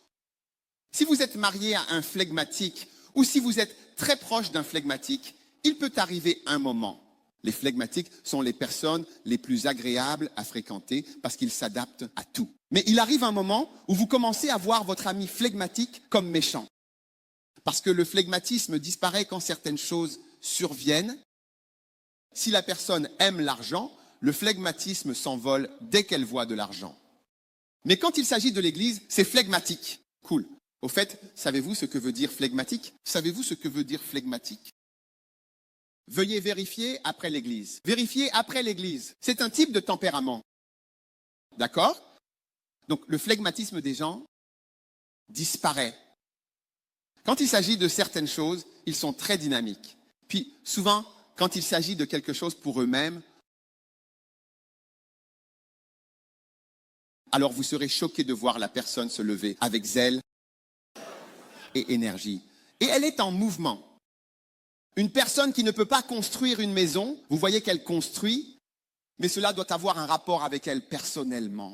Si vous êtes marié à un flegmatique ou si vous êtes très proche d'un flegmatique, il peut arriver un moment. Les flegmatiques sont les personnes les plus agréables à fréquenter parce qu'ils s'adaptent à tout. Mais il arrive un moment où vous commencez à voir votre ami flegmatique comme méchant. Parce que le flegmatisme disparaît quand certaines choses surviennent. Si la personne aime l'argent, le flegmatisme s'envole dès qu'elle voit de l'argent. Mais quand il s'agit de l'Église, c'est flegmatique. Cool. Au fait, savez-vous ce que veut dire flegmatique? Savez-vous ce que veut dire flegmatique? Veuillez vérifier après l'Église. Vérifiez après l'Église. C'est un type de tempérament. D'accord? Donc le flegmatisme des gens disparaît. Quand il s'agit de certaines choses, ils sont très dynamiques. Puis souvent, quand il s'agit de quelque chose pour eux-mêmes, alors vous serez choqués de voir la personne se lever avec zèle et énergie. Et elle est en mouvement. Une personne qui ne peut pas construire une maison, vous voyez qu'elle construit, mais cela doit avoir un rapport avec elle personnellement.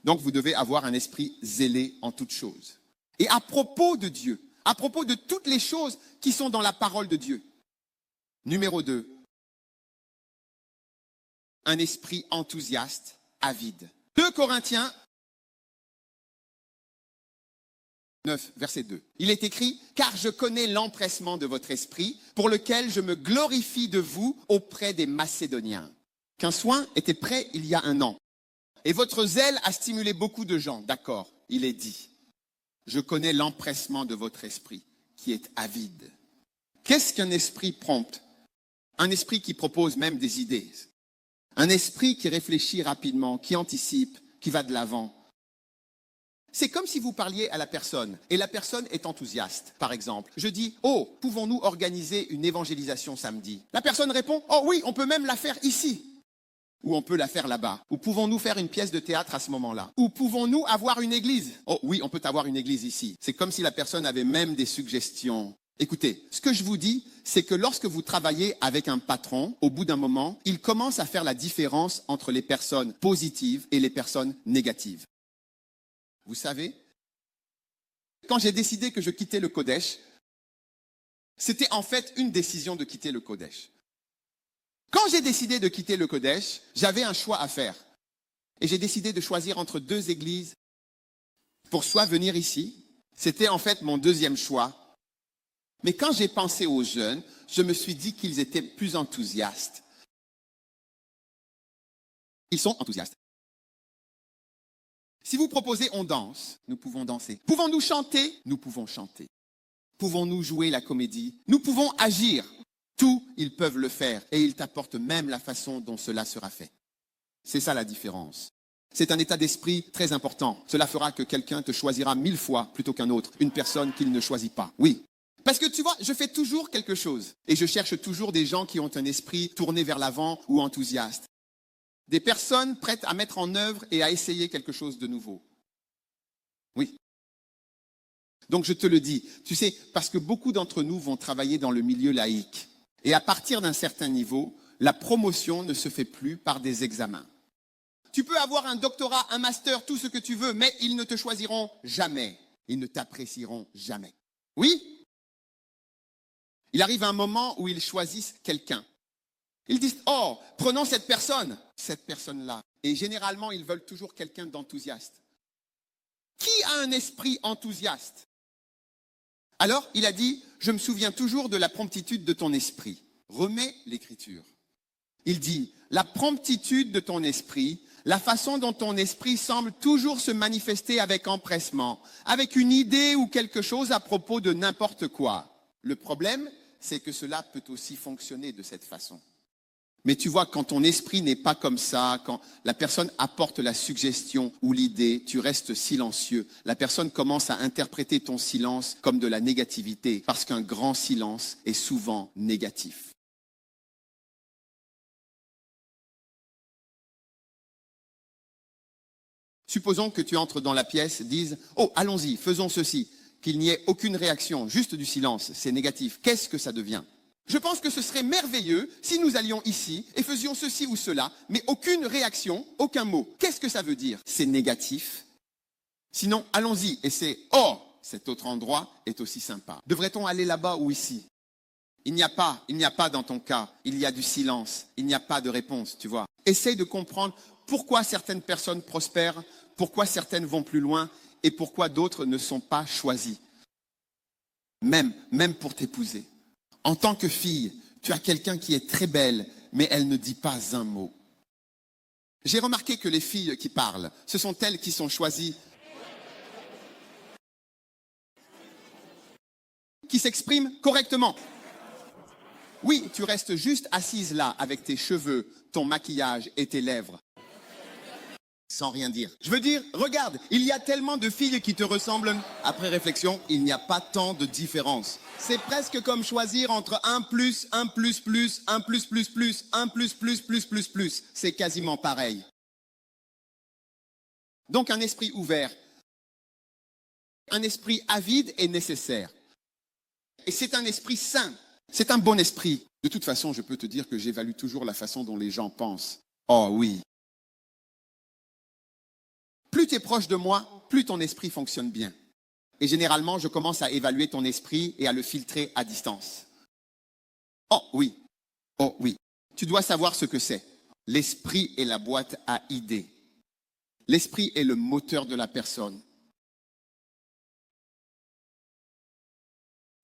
Donc vous devez avoir un esprit zélé en toutes choses. Et à propos de Dieu, à propos de toutes les choses qui sont dans la parole de Dieu. Numéro 2, un esprit enthousiaste, avide. 2 Corinthiens 9, verset 2. Il est écrit, « Car je connais l'empressement de votre esprit, pour lequel je me glorifie de vous auprès des Macédoniens. » Qu'un soin était prêt il y a 1 an. Et votre zèle a stimulé beaucoup de gens. D'accord, il est dit. Je connais l'empressement de votre esprit, qui est avide. Qu'est-ce qu'un esprit prompt? Un esprit qui propose même des idées. Un esprit qui réfléchit rapidement, qui anticipe, qui va de l'avant. C'est comme si vous parliez à la personne, et la personne est enthousiaste. Par exemple, je dis, « Oh, pouvons-nous organiser une évangélisation samedi ?» La personne répond, « Oh oui, on peut même la faire ici. » Ou on peut la faire là-bas. Ou pouvons-nous faire une pièce de théâtre à ce moment-là? Ou pouvons-nous avoir une église? Oh oui, on peut avoir une église ici. C'est comme si la personne avait même des suggestions. Écoutez, ce que je vous dis, c'est que lorsque vous travaillez avec un patron, au bout d'un moment, il commence à faire la différence entre les personnes positives et les personnes négatives. Vous savez, quand j'ai décidé que je quittais le Kodesh, C'était en fait une décision de quitter le Kodesh. Quand j'ai décidé de quitter le Kodesh, j'avais un choix à faire. Et j'ai décidé de choisir entre deux églises pour soit venir ici. C'était en fait mon deuxième choix. Mais quand j'ai pensé aux jeunes, je me suis dit qu'ils étaient plus enthousiastes. Ils sont enthousiastes. Si vous proposez on danse, nous pouvons danser. Pouvons-nous chanter? Nous pouvons chanter. Pouvons-nous jouer la comédie? Nous pouvons agir. Tout, ils peuvent le faire. Et ils t'apportent même la façon dont cela sera fait. C'est ça la différence. C'est un état d'esprit très important. Cela fera que quelqu'un te choisira 1000 fois plutôt qu'un autre. Une personne qu'il ne choisit pas. Oui. Parce que tu vois, je fais toujours quelque chose. Et je cherche toujours des gens qui ont un esprit tourné vers l'avant ou enthousiaste. Des personnes prêtes à mettre en œuvre et à essayer quelque chose de nouveau. Oui. Donc je te le dis, tu sais, parce que beaucoup d'entre nous vont travailler dans le milieu laïque. Et à partir d'un certain niveau, la promotion ne se fait plus par des examens. Tu peux avoir un doctorat, un master, tout ce que tu veux, mais ils ne te choisiront jamais. Ils ne t'apprécieront jamais. Oui? Il arrive un moment où ils choisissent quelqu'un. Ils disent, oh, prenons cette personne-là. Et généralement, ils veulent toujours quelqu'un d'enthousiaste. Qui a un esprit enthousiaste? Alors, il a dit, je me souviens toujours de la promptitude de ton esprit. Remets l'écriture. Il dit, la promptitude de ton esprit, la façon dont ton esprit semble toujours se manifester avec empressement, avec une idée ou quelque chose à propos de n'importe quoi. Le problème, c'est que cela peut aussi fonctionner de cette façon. Mais tu vois, quand ton esprit n'est pas comme ça, quand la personne apporte la suggestion ou l'idée, tu restes silencieux. La personne commence à interpréter ton silence comme de la négativité, parce qu'un grand silence est souvent négatif. Supposons que tu entres dans la pièce, dises « Oh, allons-y, faisons ceci », qu'il n'y ait aucune réaction, juste du silence, c'est négatif. Qu'est-ce que ça devient ? Je pense que ce serait merveilleux si nous allions ici et faisions ceci ou cela, mais aucune réaction, aucun mot. Qu'est-ce que ça veut dire? C'est négatif. Sinon, allons-y et c'est « Oh, cet autre endroit est aussi sympa ». Devrait-on aller là-bas ou ici? Il n'y a pas dans ton cas, il y a du silence, il n'y a pas de réponse, tu vois. Essaye de comprendre pourquoi certaines personnes prospèrent, pourquoi certaines vont plus loin et pourquoi d'autres ne sont pas choisies. Même pour t'épouser. En tant que fille, tu as quelqu'un qui est très belle, mais elle ne dit pas un mot. J'ai remarqué que les filles qui parlent, ce sont elles qui sont choisies, qui s'expriment correctement. Oui, tu restes juste assise là avec tes cheveux, ton maquillage et tes lèvres. Sans rien dire. Je veux dire, regarde, il y a tellement de filles qui te ressemblent. Après réflexion, il n'y a pas tant de différence. C'est presque comme choisir entre 1 plus, 1 plus plus, 1 plus plus plus, 1 plus plus plus plus plus. C'est quasiment pareil. Donc un esprit ouvert, un esprit avide est nécessaire. Et c'est un esprit sain. C'est un bon esprit. De toute façon, je peux te dire que j'évalue toujours la façon dont les gens pensent. Oh oui. Plus tu es proche de moi, plus ton esprit fonctionne bien. Et généralement, je commence à évaluer ton esprit et à le filtrer à distance. Oh oui. Oh oui. Tu dois savoir ce que c'est. L'esprit est la boîte à idées. L'esprit est le moteur de la personne.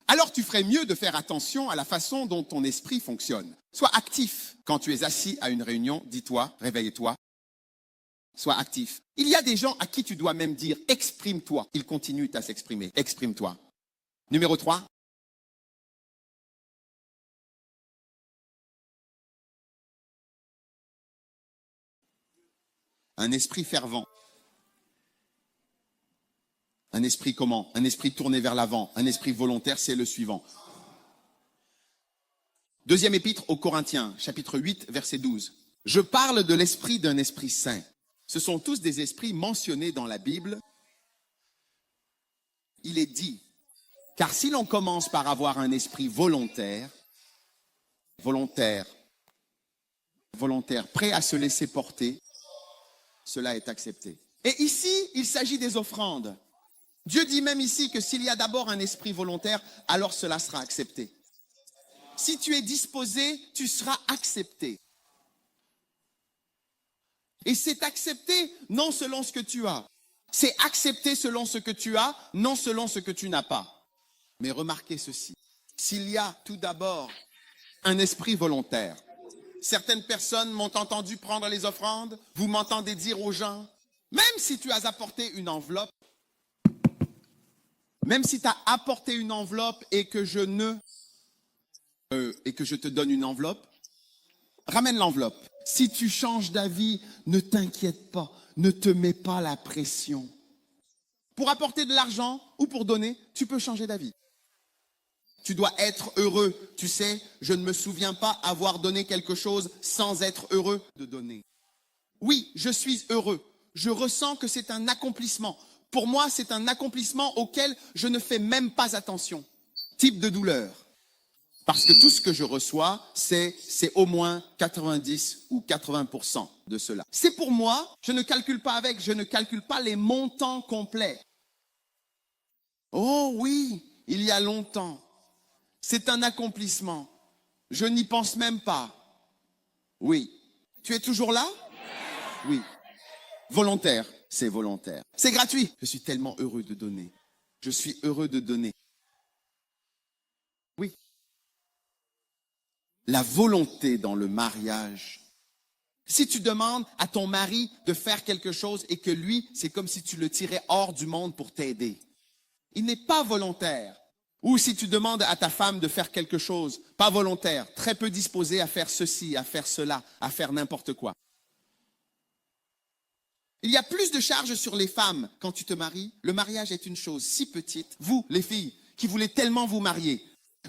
Alors tu ferais mieux de faire attention à la façon dont ton esprit fonctionne. Sois actif. Quand tu es assis à une réunion, dis-toi, réveille-toi. Sois actif. Il y a des gens à qui tu dois même dire « exprime-toi ». Ils continuent à s'exprimer. Exprime-toi. Numéro 3. Un esprit fervent. Un esprit comment? Un esprit tourné vers l'avant. Un esprit volontaire, c'est le suivant. Deuxième épître aux Corinthiens, chapitre 8, verset 12. Je parle de l'esprit d'un esprit saint. Ce sont tous des esprits mentionnés dans la Bible. Il est dit, car si l'on commence par avoir un esprit volontaire, prêt à se laisser porter, cela est accepté. Et ici, il s'agit des offrandes. Dieu dit même ici que s'il y a d'abord un esprit volontaire, alors cela sera accepté. Si tu es disposé, tu seras accepté. Et c'est accepté non selon ce que tu as. C'est accepté selon ce que tu as, non selon ce que tu n'as pas. Mais remarquez ceci. S'il y a tout d'abord un esprit volontaire, certaines personnes m'ont entendu prendre les offrandes, vous m'entendez dire aux gens, même si tu as apporté une enveloppe, même si tu as apporté une enveloppe et que je te donne une enveloppe, ramène l'enveloppe. Si tu changes d'avis, ne t'inquiète pas, ne te mets pas la pression. Pour apporter de l'argent ou pour donner, tu peux changer d'avis. Tu dois être heureux. Tu sais, je ne me souviens pas avoir donné quelque chose sans être heureux de donner. Oui, je suis heureux. Je ressens que c'est un accomplissement. Pour moi, c'est un accomplissement auquel je ne fais même pas attention. Type de douleur. Parce que tout ce que je reçois, c'est au moins 90 ou 80% de cela. C'est pour moi, je ne calcule pas avec, je ne calcule pas les montants complets. Oh oui, il y a longtemps. C'est un accomplissement. Je n'y pense même pas. Oui. Tu es toujours là? Oui. Volontaire, c'est volontaire. C'est gratuit. Je suis tellement heureux de donner. Je suis heureux de donner. Oui. La volonté dans le mariage. Si tu demandes à ton mari de faire quelque chose et que lui, c'est comme si tu le tirais hors du monde pour t'aider. Il n'est pas volontaire. Ou si tu demandes à ta femme de faire quelque chose, pas volontaire, très peu disposé à faire ceci, à faire cela, à faire n'importe quoi. Il y a plus de charges sur les femmes quand tu te maries. Le mariage est une chose si petite. Vous, les filles, qui voulez tellement vous marier,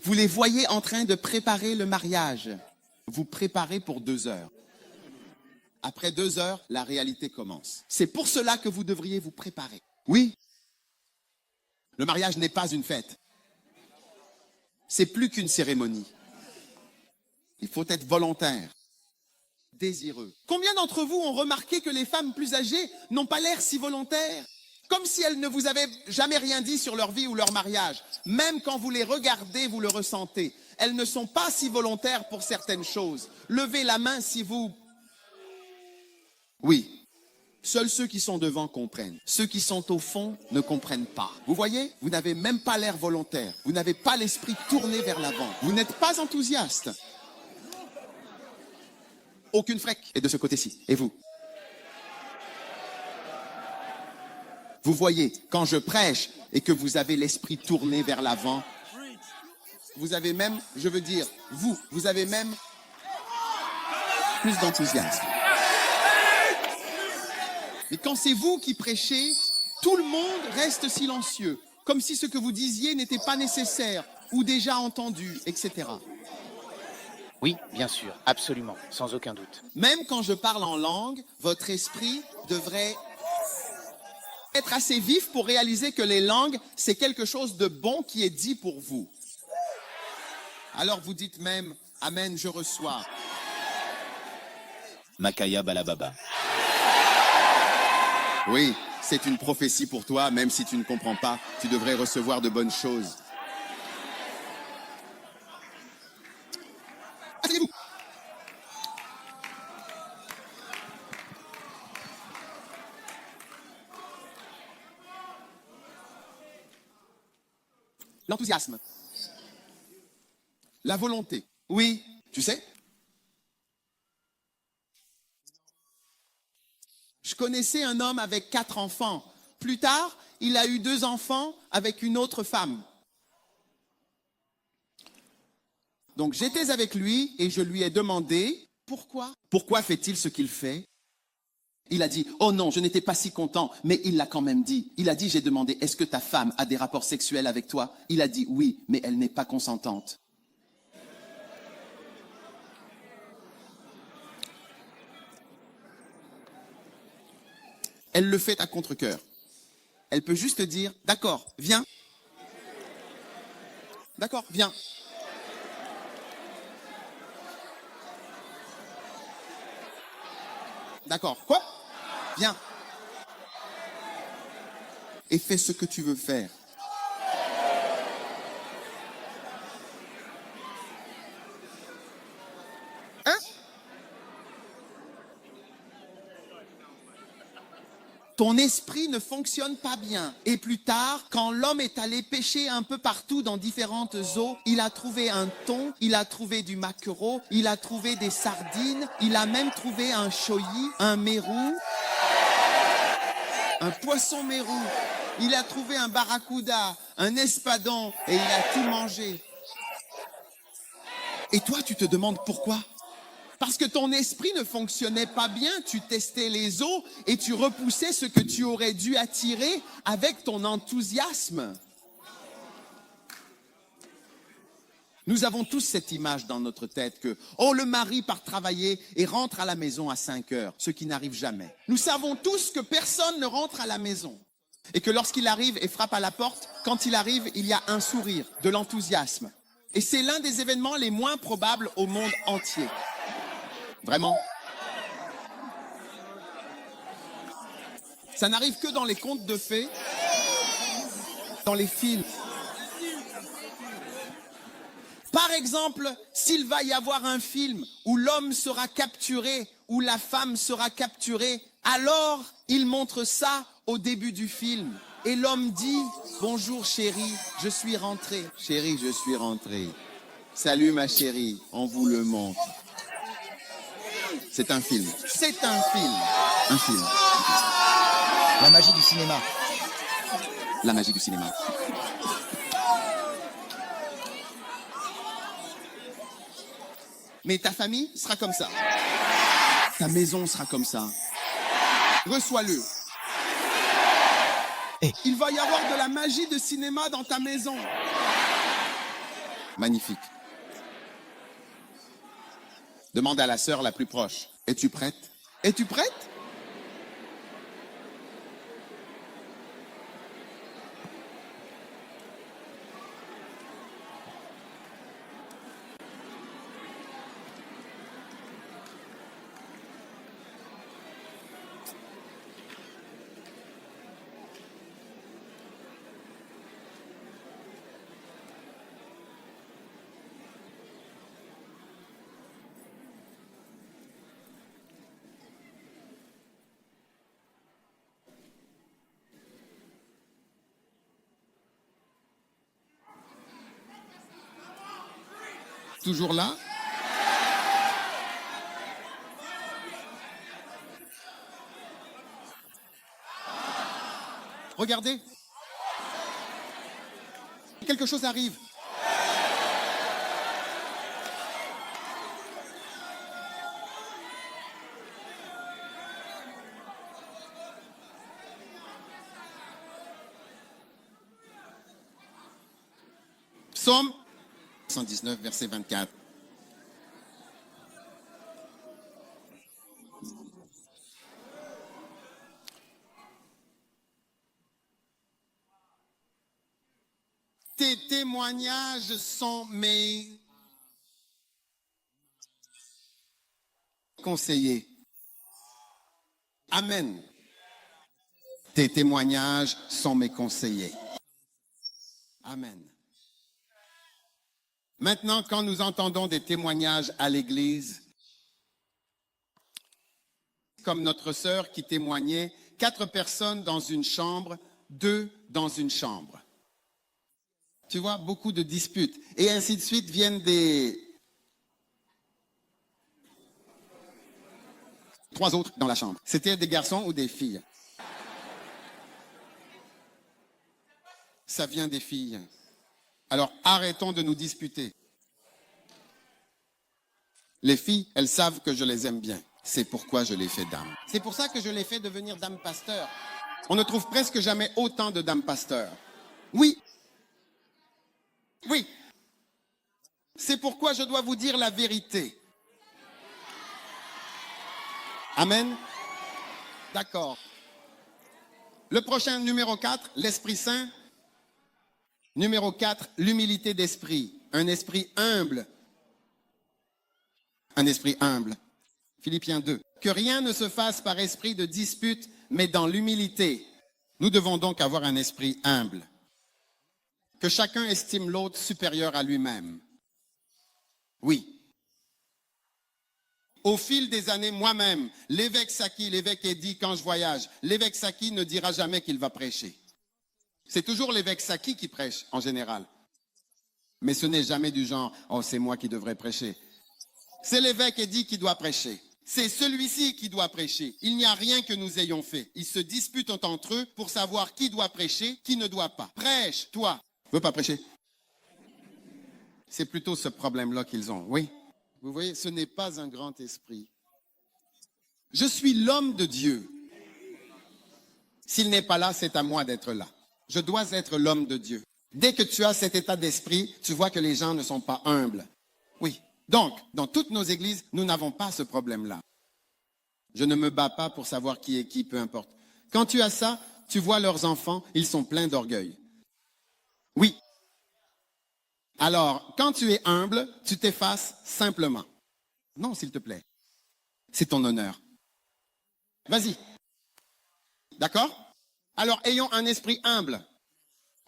vous les voyez en train de préparer le mariage. Vous préparez pour 2 heures. Après 2 heures, la réalité commence. C'est pour cela que vous devriez vous préparer. Oui. Le mariage n'est pas une fête. C'est plus qu'une cérémonie. Il faut être volontaire, désireux. Combien d'entre vous ont remarqué que les femmes plus âgées n'ont pas l'air si volontaires? Comme si elles ne vous avaient jamais rien dit sur leur vie ou leur mariage. Même quand vous les regardez, vous le ressentez. Elles ne sont pas si volontaires pour certaines choses. Levez la main si vous... Oui. Seuls ceux qui sont devant comprennent. Ceux qui sont au fond ne comprennent pas. Vous voyez, vous n'avez même pas l'air volontaire. Vous n'avez pas l'esprit tourné vers l'avant. Vous n'êtes pas enthousiaste. Aucune frèque. Et de ce côté-ci. Et vous? Vous voyez, quand je prêche et que vous avez l'esprit tourné vers l'avant, vous avez même, je veux dire, vous avez même plus d'enthousiasme. Mais quand c'est vous qui prêchez, tout le monde reste silencieux, comme si ce que vous disiez n'était pas nécessaire ou déjà entendu, etc. Oui, bien sûr, absolument, sans aucun doute. Même quand je parle en langue, votre esprit devrait être assez vif pour réaliser que les langues, c'est quelque chose de bon qui est dit pour vous. Alors vous dites même, Amen, je reçois. Makaya Balababa. Oui, c'est une prophétie pour toi, même si tu ne comprends pas, tu devrais recevoir de bonnes choses. Asseyez-vous. L'enthousiasme. La volonté. Oui, tu sais. Je connaissais un homme avec 4 enfants. Plus tard, il a eu 2 enfants avec une autre femme. Donc j'étais avec lui et je lui ai demandé, pourquoi fait-il ce qu'il fait? Il a dit, oh non, je n'étais pas si content, mais il l'a quand même dit. Il a dit, j'ai demandé, est-ce que ta femme a des rapports sexuels avec toi? Il a dit, oui, mais elle n'est pas consentante. Elle le fait à contre-cœur. Elle peut juste dire, d'accord, viens. D'accord, viens. D'accord, quoi? Viens. Et fais ce que tu veux faire. ton esprit ne fonctionne pas bien. Et plus tard, quand l'homme est allé pêcher un peu partout dans différentes eaux, il a trouvé un thon, il a trouvé du maquereau, il a trouvé des sardines, il a même trouvé un choyi, un mérou, un poisson mérou. Il a trouvé un barracuda, un espadon et il a tout mangé. Et toi, tu te demandes pourquoi? Parce que ton esprit ne fonctionnait pas bien, tu testais les eaux et tu repoussais ce que tu aurais dû attirer avec ton enthousiasme. Nous avons tous cette image dans notre tête que, oh, le mari part travailler et rentre à la maison à 5 heures, ce qui n'arrive jamais. Nous savons tous que personne ne rentre à la maison et que lorsqu'il arrive et frappe à la porte, quand il arrive, il y a un sourire, de l'enthousiasme. Et c'est l'un des événements les moins probables au monde entier. Vraiment. Ça n'arrive que dans les contes de fées, dans les films. Par exemple, s'il va y avoir un film où l'homme sera capturé, où la femme sera capturée, alors il montre ça au début du film. Et l'homme dit, bonjour chérie, je suis rentré. Chérie, je suis rentré. Salut ma chérie, on vous le montre. C'est un film. C'est un film. Un film. La magie du cinéma. La magie du cinéma. Mais ta famille sera comme ça. Ta maison sera comme ça. Reçois-le. Il va y avoir de la magie de cinéma dans ta maison. Magnifique. Demande à la sœur la plus proche. Es-tu prête? Es-tu prête? Toujours là? Regardez. Quelque chose arrive. Psaume 119, verset 24. Tes témoignages sont mes conseillers. Amen. Tes témoignages sont mes conseillers. Amen. Maintenant, quand nous entendons des témoignages à l'église, comme notre sœur qui témoignait, 4 personnes dans une chambre, 2 dans une chambre. Tu vois, beaucoup de disputes. Et ainsi de suite viennent des 3 autres dans la chambre. C'était des garçons ou des filles? Ça vient des filles. Alors arrêtons de nous disputer. Les filles, elles savent que je les aime bien. C'est pourquoi je les fais dames. C'est pour ça que je les fais devenir dames pasteurs. On ne trouve presque jamais autant de dames pasteurs. Oui. Oui. C'est pourquoi je dois vous dire la vérité. Amen. D'accord. Le prochain, numéro 4, l'Esprit Saint. Numéro 4, l'humilité d'esprit. Un esprit humble. Un esprit humble. Philippiens 2. Que rien ne se fasse par esprit de dispute, mais dans l'humilité. Nous devons donc avoir un esprit humble. Que chacun estime l'autre supérieur à lui-même. Oui. Au fil des années, moi-même, l'évêque Saki, l'évêque Eddy, quand je voyage, l'évêque Saki ne dira jamais qu'il va prêcher. C'est toujours l'évêque Saki qui prêche, en général. Mais ce n'est jamais du genre, oh, c'est moi qui devrais prêcher. C'est l'évêque Eddy qui doit prêcher. C'est celui-ci qui doit prêcher. Il n'y a rien que nous ayons fait. Ils se disputent entre eux pour savoir qui doit prêcher, qui ne doit pas. Prêche, toi. Veux pas prêcher? C'est plutôt ce problème-là qu'ils ont, oui. Vous voyez, ce n'est pas un grand esprit. Je suis l'homme de Dieu. S'il n'est pas là, c'est à moi d'être là. Je dois être l'homme de Dieu. Dès que tu as cet état d'esprit, tu vois que les gens ne sont pas humbles. Oui. Donc, dans toutes nos églises, nous n'avons pas ce problème-là. Je ne me bats pas pour savoir qui est qui, peu importe. Quand tu as ça, tu vois leurs enfants, ils sont pleins d'orgueil. Oui. Alors, quand tu es humble, tu t'effaces simplement. Non, s'il te plaît. C'est ton honneur. Vas-y. D'accord? Alors, ayons un esprit humble.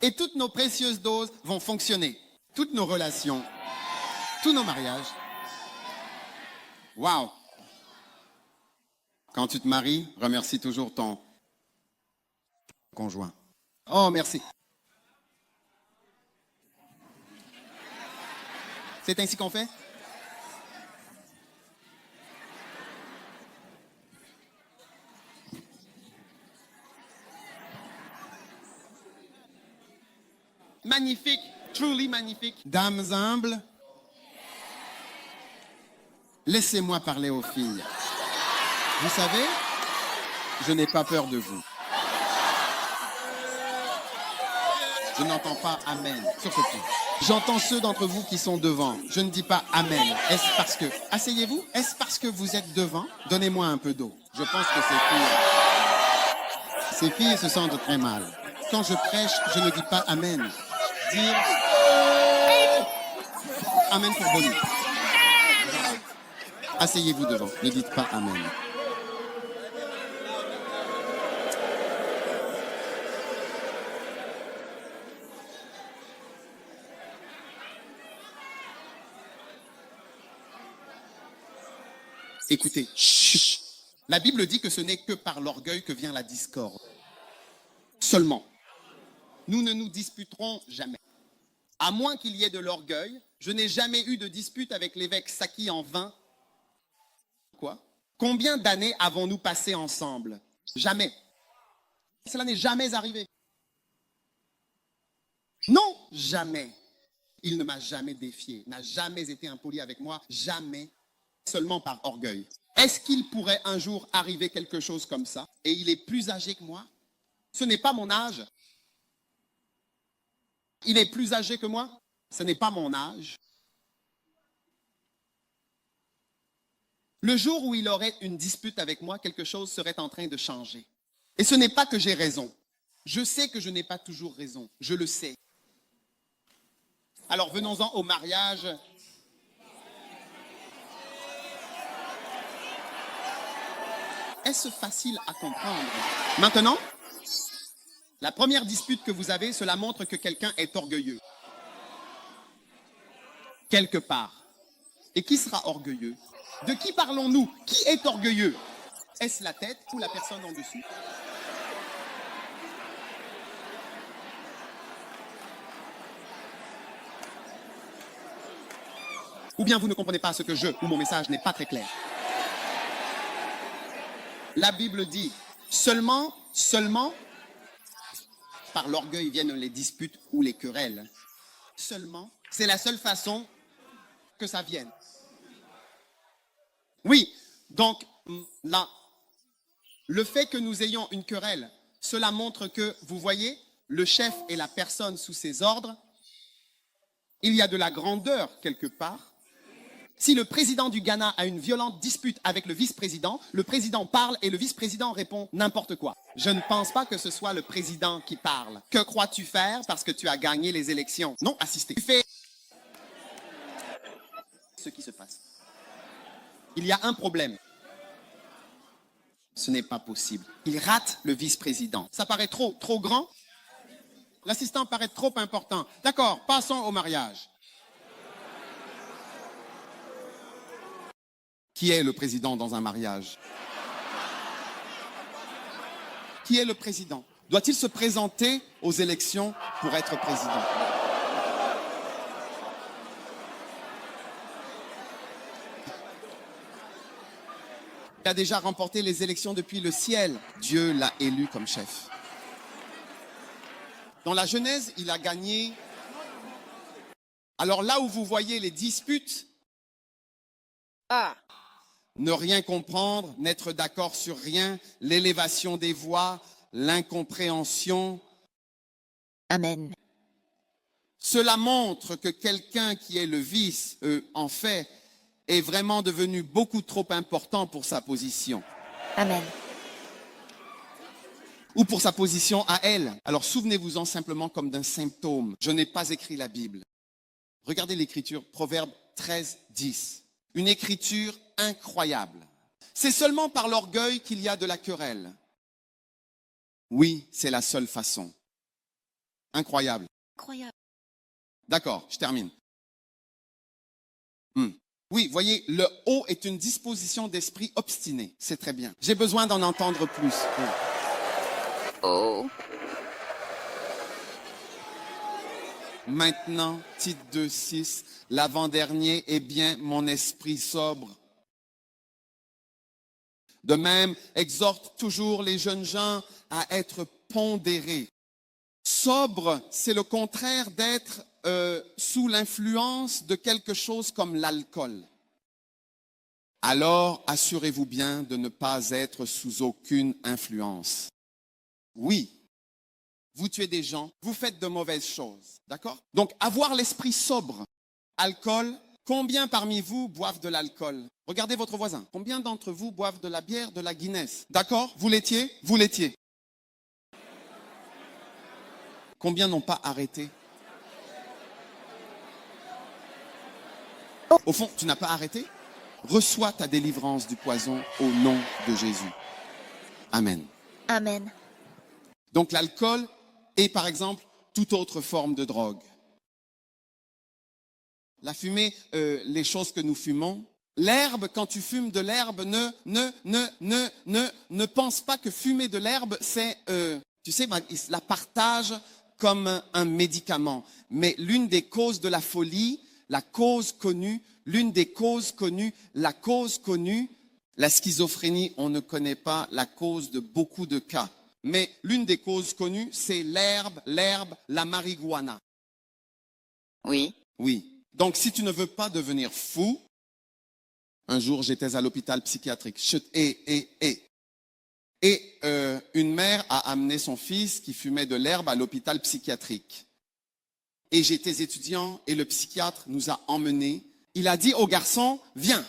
Et toutes nos précieuses doses vont fonctionner. Toutes nos relations, tous nos mariages. Waouh! Quand tu te maries, remercie toujours ton conjoint. Oh, merci. C'est ainsi qu'on fait? Magnifique, truly magnifique. Dames humbles, laissez-moi parler aux filles. Vous savez, je n'ai pas peur de vous. Je n'entends pas Amen sur ce point. J'entends ceux d'entre vous qui sont devant. Je ne dis pas Amen. Est-ce parce que... Asseyez-vous. Est-ce parce que vous êtes devant? Donnez-moi un peu d'eau. Je pense que ces filles se sentent très mal. Quand je prêche, je ne dis pas Amen. Dire Amen pour Bonnie. Asseyez-vous devant. Ne dites pas Amen. Écoutez, chut. La Bible dit que ce n'est que par l'orgueil que vient la discorde. Seulement. Nous ne nous disputerons jamais. À moins qu'il y ait de l'orgueil, je n'ai jamais eu de dispute avec l'évêque Saki en vain. Quoi? Combien d'années avons-nous passé ensemble? Jamais. Cela n'est jamais arrivé. Non, jamais. Il ne m'a jamais défié, n'a jamais été impoli avec moi, jamais. Seulement par orgueil. Est-ce qu'il pourrait un jour arriver quelque chose comme ça? Et il est plus âgé que moi? Ce n'est pas mon âge. Il est plus âgé que moi? Ce n'est pas mon âge. Le jour où il aurait une dispute avec moi, quelque chose serait en train de changer. Et ce n'est pas que j'ai raison. Je sais que je n'ai pas toujours raison. Je le sais. Alors venons-en au mariage. Est-ce facile à comprendre? Maintenant, la première dispute que vous avez, cela montre que quelqu'un est orgueilleux. Quelque part. Et qui sera orgueilleux? De qui parlons-nous? Qui est orgueilleux? Est-ce la tête ou la personne en dessous? Ou bien vous ne comprenez pas ce que je ou mon message n'est pas très clair. La Bible dit, seulement, par l'orgueil viennent les disputes ou les querelles. Seulement, c'est la seule façon que ça vienne. Oui, donc là, le fait que nous ayons une querelle, cela montre que, vous voyez, le chef est la personne sous ses ordres. Il y a de la grandeur quelque part. Si le président du Ghana a une violente dispute avec le vice-président, le président parle et le vice-président répond n'importe quoi. Je ne pense pas que ce soit le président qui parle. Que crois-tu faire parce que tu as gagné les élections? Non, assister. Tu fais ce qui se passe. Il y a un problème. Ce n'est pas possible. Il rate le vice-président. Ça paraît trop grand. L'assistant paraît trop important. D'accord, passons au mariage. Qui est le président dans un mariage? Qui est le président? Doit-il se présenter aux élections pour être président? Il a déjà remporté les élections depuis le ciel. Dieu l'a élu comme chef. Dans la Genèse, il a gagné. Alors là où vous voyez les disputes, ne rien comprendre, n'être d'accord sur rien, l'élévation des voix, l'incompréhension, Amen. cela montre que quelqu'un qui est le vice, en fait, est vraiment devenu beaucoup trop important pour sa position. Amen. Ou pour sa position à elle. Alors souvenez-vous-en simplement comme d'un symptôme. Je n'ai pas écrit la Bible. Regardez l'écriture, Proverbe 13, 10. Une écriture incroyable. C'est seulement par l'orgueil qu'il y a de la querelle. Oui, c'est la seule façon. Incroyable. Incroyable. D'accord, je termine. Oui, voyez, le haut est une disposition d'esprit obstinée. C'est très bien. J'ai besoin d'en entendre plus. Oui. Oh. Maintenant, Tite 2, 6, l'avant-dernier est bien mon esprit sobre. De même, exhorte toujours les jeunes gens à être pondérés. Sobre, c'est le contraire d'être sous l'influence de quelque chose comme l'alcool. Alors, assurez-vous bien de ne pas être sous aucune influence. Oui, vous tuez des gens, vous faites de mauvaises choses, d'accord? Donc, avoir l'esprit sobre, alcool, combien parmi vous boivent de l'alcool? Regardez votre voisin. Combien d'entre vous boivent de la bière, de la Guinness? D'accord? Vous l'étiez? Vous l'étiez. Combien n'ont pas arrêté? Au fond, tu n'as pas arrêté? Reçois ta délivrance du poison au nom de Jésus. Amen. Amen. Donc l'alcool est par exemple toute autre forme de drogue. La fumée, les choses que nous fumons. L'herbe, quand tu fumes de l'herbe, ne pense pas que fumer de l'herbe, c'est, tu sais, ils la partagent comme un médicament. Mais l'une des causes de la folie, la cause connue, l'une des causes connues, la cause connue, la schizophrénie, on ne connaît pas la cause de beaucoup de cas. Mais l'une des causes connues, c'est l'herbe, la marijuana. Oui. Oui. Donc, si tu ne veux pas devenir fou, un jour, j'étais à l'hôpital psychiatrique. Et une mère a amené son fils qui fumait de l'herbe à l'hôpital psychiatrique. Et j'étais étudiant et le psychiatre nous a emmenés. Il a dit au garçon, viens.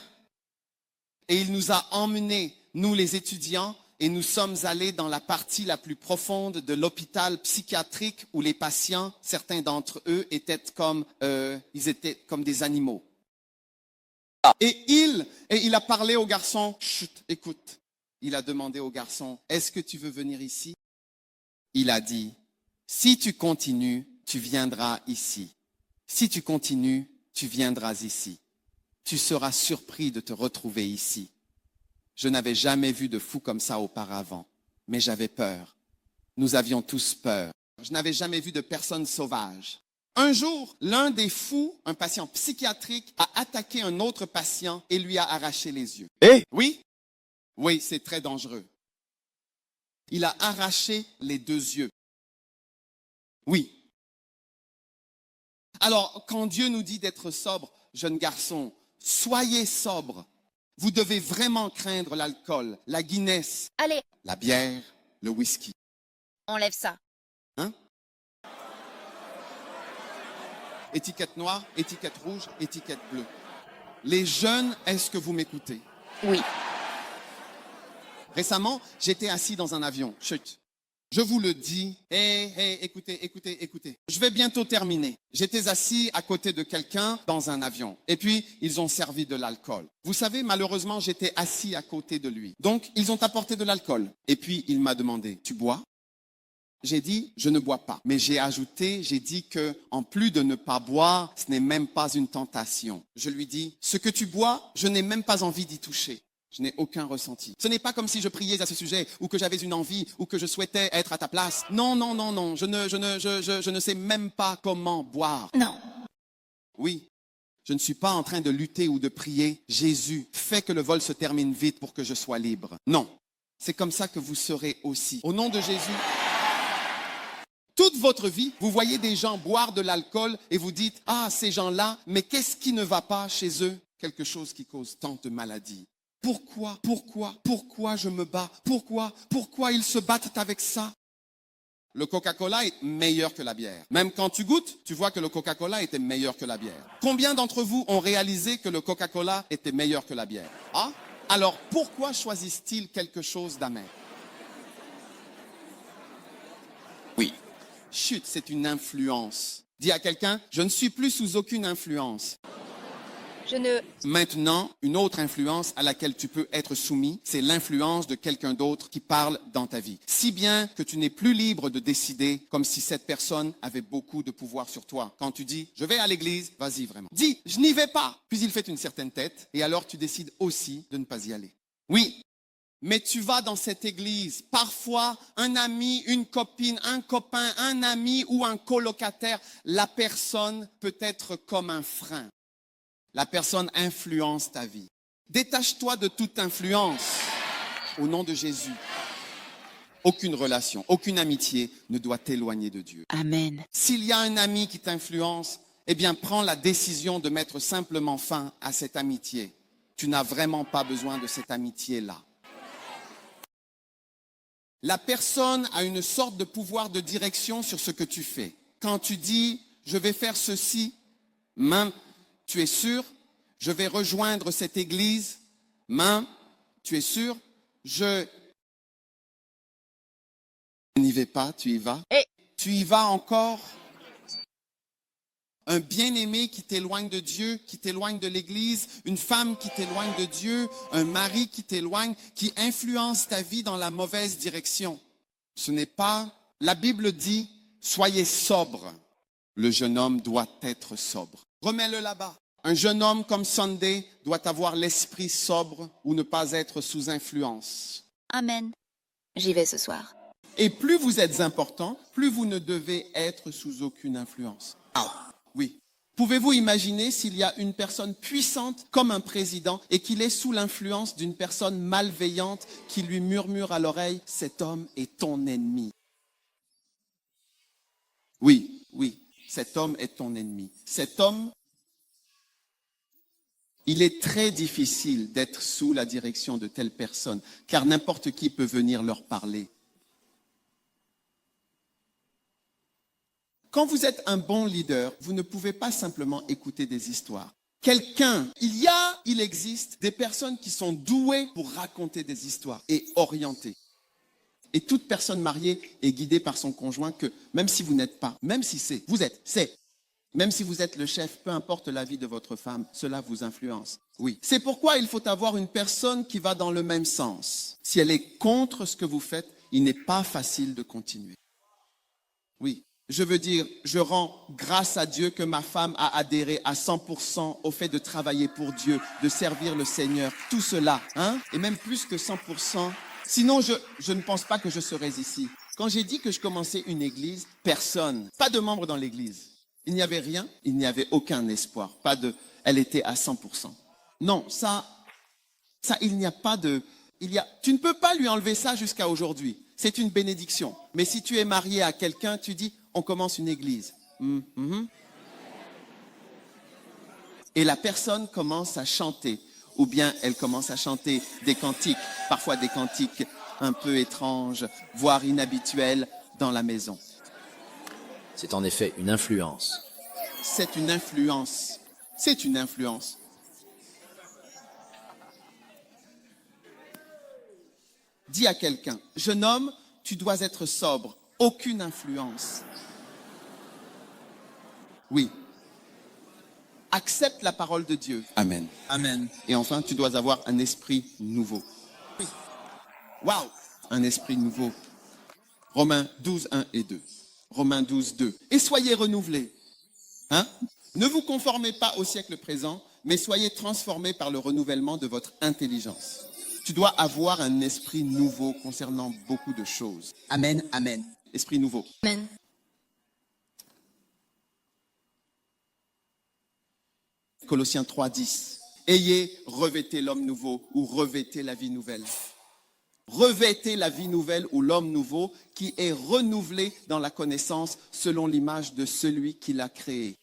Et il nous a emmenés, nous les étudiants, et nous sommes allés dans la partie la plus profonde de l'hôpital psychiatrique où les patients, certains d'entre eux, étaient comme des animaux. Et il a parlé au garçon, chut, écoute. Il a demandé au garçon, est-ce que tu veux venir ici? Il a dit, si tu continues, tu viendras ici. Si tu continues, tu viendras ici. Tu seras surpris de te retrouver ici. Je n'avais jamais vu de fou comme ça auparavant, mais j'avais peur. Nous avions tous peur. Je n'avais jamais vu de personne sauvage. Un jour, l'un des fous, un patient psychiatrique, a attaqué un autre patient et lui a arraché les yeux. Oui? Oui, c'est très dangereux. Il a arraché les deux yeux. Oui. Alors, quand Dieu nous dit d'être sobre, jeunes garçons, soyez sobres. Vous devez vraiment craindre l'alcool, la Guinness, Allez, la bière, le whisky. enlève ça. Hein? Étiquette noire, étiquette rouge, étiquette bleue. Les jeunes, est-ce que vous m'écoutez? Oui. Récemment, j'étais assis dans un avion. Chut. Je vous le dis. Écoutez. Je vais bientôt terminer. J'étais assis à côté de quelqu'un dans un avion. Et puis, ils ont servi de l'alcool. Vous savez, malheureusement, j'étais assis à côté de lui. Donc, ils ont apporté de l'alcool. Et puis, il m'a demandé, tu bois? J'ai dit, je ne bois pas. Mais j'ai ajouté, j'ai dit que, en plus de ne pas boire, ce n'est même pas une tentation. Je lui dis, ce que tu bois, je n'ai même pas envie d'y toucher. Je n'ai aucun ressenti. Ce n'est pas comme si je priais à ce sujet, ou que j'avais une envie, ou que je souhaitais être à ta place. Non, non, non, non. Je ne sais même pas comment boire. Non. Oui. Je ne suis pas en train de lutter ou de prier. Jésus, fais que le vol se termine vite pour que je sois libre. Non. C'est comme ça que vous serez aussi. Au nom de Jésus. Toute votre vie, vous voyez des gens boire de l'alcool et vous dites, ah, ces gens-là, mais qu'est-ce qui ne va pas chez eux? Quelque chose qui cause tant de maladies. Pourquoi je me bats? Pourquoi ils se battent avec ça? Le Coca-Cola est meilleur que la bière. Même quand tu goûtes, tu vois que le Coca-Cola était meilleur que la bière. Combien d'entre vous ont réalisé que le Coca-Cola était meilleur que la bière? Ah? Alors pourquoi choisissent-ils quelque chose d'amer? Oui. Chut, c'est une influence. Dis à quelqu'un, je ne suis plus sous aucune influence. Maintenant, une autre influence à laquelle tu peux être soumis, c'est l'influence de quelqu'un d'autre qui parle dans ta vie. Si bien que tu n'es plus libre de décider comme si cette personne avait beaucoup de pouvoir sur toi. Quand tu dis, je vais à l'église, vas-y vraiment. Dis, je n'y vais pas. Puis il fait une certaine tête et alors tu décides aussi de ne pas y aller. Oui. Mais tu vas dans cette église, parfois un ami, une copine, un copain, un ami ou un colocataire, la personne peut être comme un frein. La personne influence ta vie. Détache-toi de toute influence au nom de Jésus. Aucune relation, aucune amitié ne doit t'éloigner de Dieu. Amen. S'il y a un ami qui t'influence, eh bien prends la décision de mettre simplement fin à cette amitié. Tu n'as vraiment pas besoin de cette amitié-là. La personne a une sorte de pouvoir de direction sur ce que tu fais. Quand tu dis, je vais faire ceci, tu es sûr, je vais rejoindre cette église, tu es sûr, je n'y vais pas, tu y vas. Tu y vas encore. Un bien-aimé qui t'éloigne de Dieu, qui t'éloigne de l'église, une femme qui t'éloigne de Dieu, un mari qui t'éloigne, qui influence ta vie dans la mauvaise direction. Ce n'est pas, la Bible dit, soyez sobre. Le jeune homme doit être sobre. Remets-le là-bas. Un jeune homme comme Sunday doit avoir l'esprit sobre ou ne pas être sous influence. Amen. J'y vais ce soir. Et plus vous êtes important, plus vous ne devez être sous aucune influence. Oui. Pouvez-vous imaginer s'il y a une personne puissante comme un président et qu'il est sous l'influence d'une personne malveillante qui lui murmure à l'oreille, cet homme est ton ennemi. Oui, cet homme est ton ennemi. Cet homme, il est très difficile d'être sous la direction de telle personne, car n'importe qui peut venir leur parler. Quand vous êtes un bon leader, vous ne pouvez pas simplement écouter des histoires. Il existe des personnes qui sont douées pour raconter des histoires et orienter. Et toute personne mariée est guidée par son conjoint que même si vous n'êtes pas, même si même si vous êtes le chef, peu importe la vie de votre femme, cela vous influence. Oui. C'est pourquoi il faut avoir une personne qui va dans le même sens. Si elle est contre ce que vous faites, il n'est pas facile de continuer. Oui. Je veux dire, je rends grâce à Dieu que ma femme a adhéré à 100% au fait de travailler pour Dieu, de servir le Seigneur, tout cela, et même plus que 100%. Sinon, je ne pense pas que je serais ici. Quand j'ai dit que je commençais une église, personne, pas de membres dans l'église. Il n'y avait rien, il n'y avait aucun espoir, elle était à 100%. Non, il n'y a pas de, tu ne peux pas lui enlever ça jusqu'à aujourd'hui. C'est une bénédiction. Mais si tu es marié à quelqu'un, tu dis, on commence une église. Et la personne commence à chanter. Ou bien elle commence à chanter des cantiques, parfois des cantiques un peu étranges, voire inhabituels dans la maison. C'est en effet une influence. C'est une influence. C'est une influence. Dis à quelqu'un, jeune homme, tu dois être sobre. Aucune influence. Oui. Accepte la parole de Dieu. Amen. Amen. Et enfin, tu dois avoir un esprit nouveau. Oui. Waouh! Un esprit nouveau. Romains 12, 1 et 2. Romains 12, 2. Et soyez renouvelés. Hein? Ne vous conformez pas au siècle présent, mais soyez transformés par le renouvellement de votre intelligence. Tu dois avoir un esprit nouveau concernant beaucoup de choses. Amen, amen. Esprit nouveau. Amen. Colossiens 3, 10. Ayez, revêtez l'homme nouveau ou revêtez la vie nouvelle. Revêtez la vie nouvelle ou l'homme nouveau qui est renouvelé dans la connaissance selon l'image de celui qui l'a créé.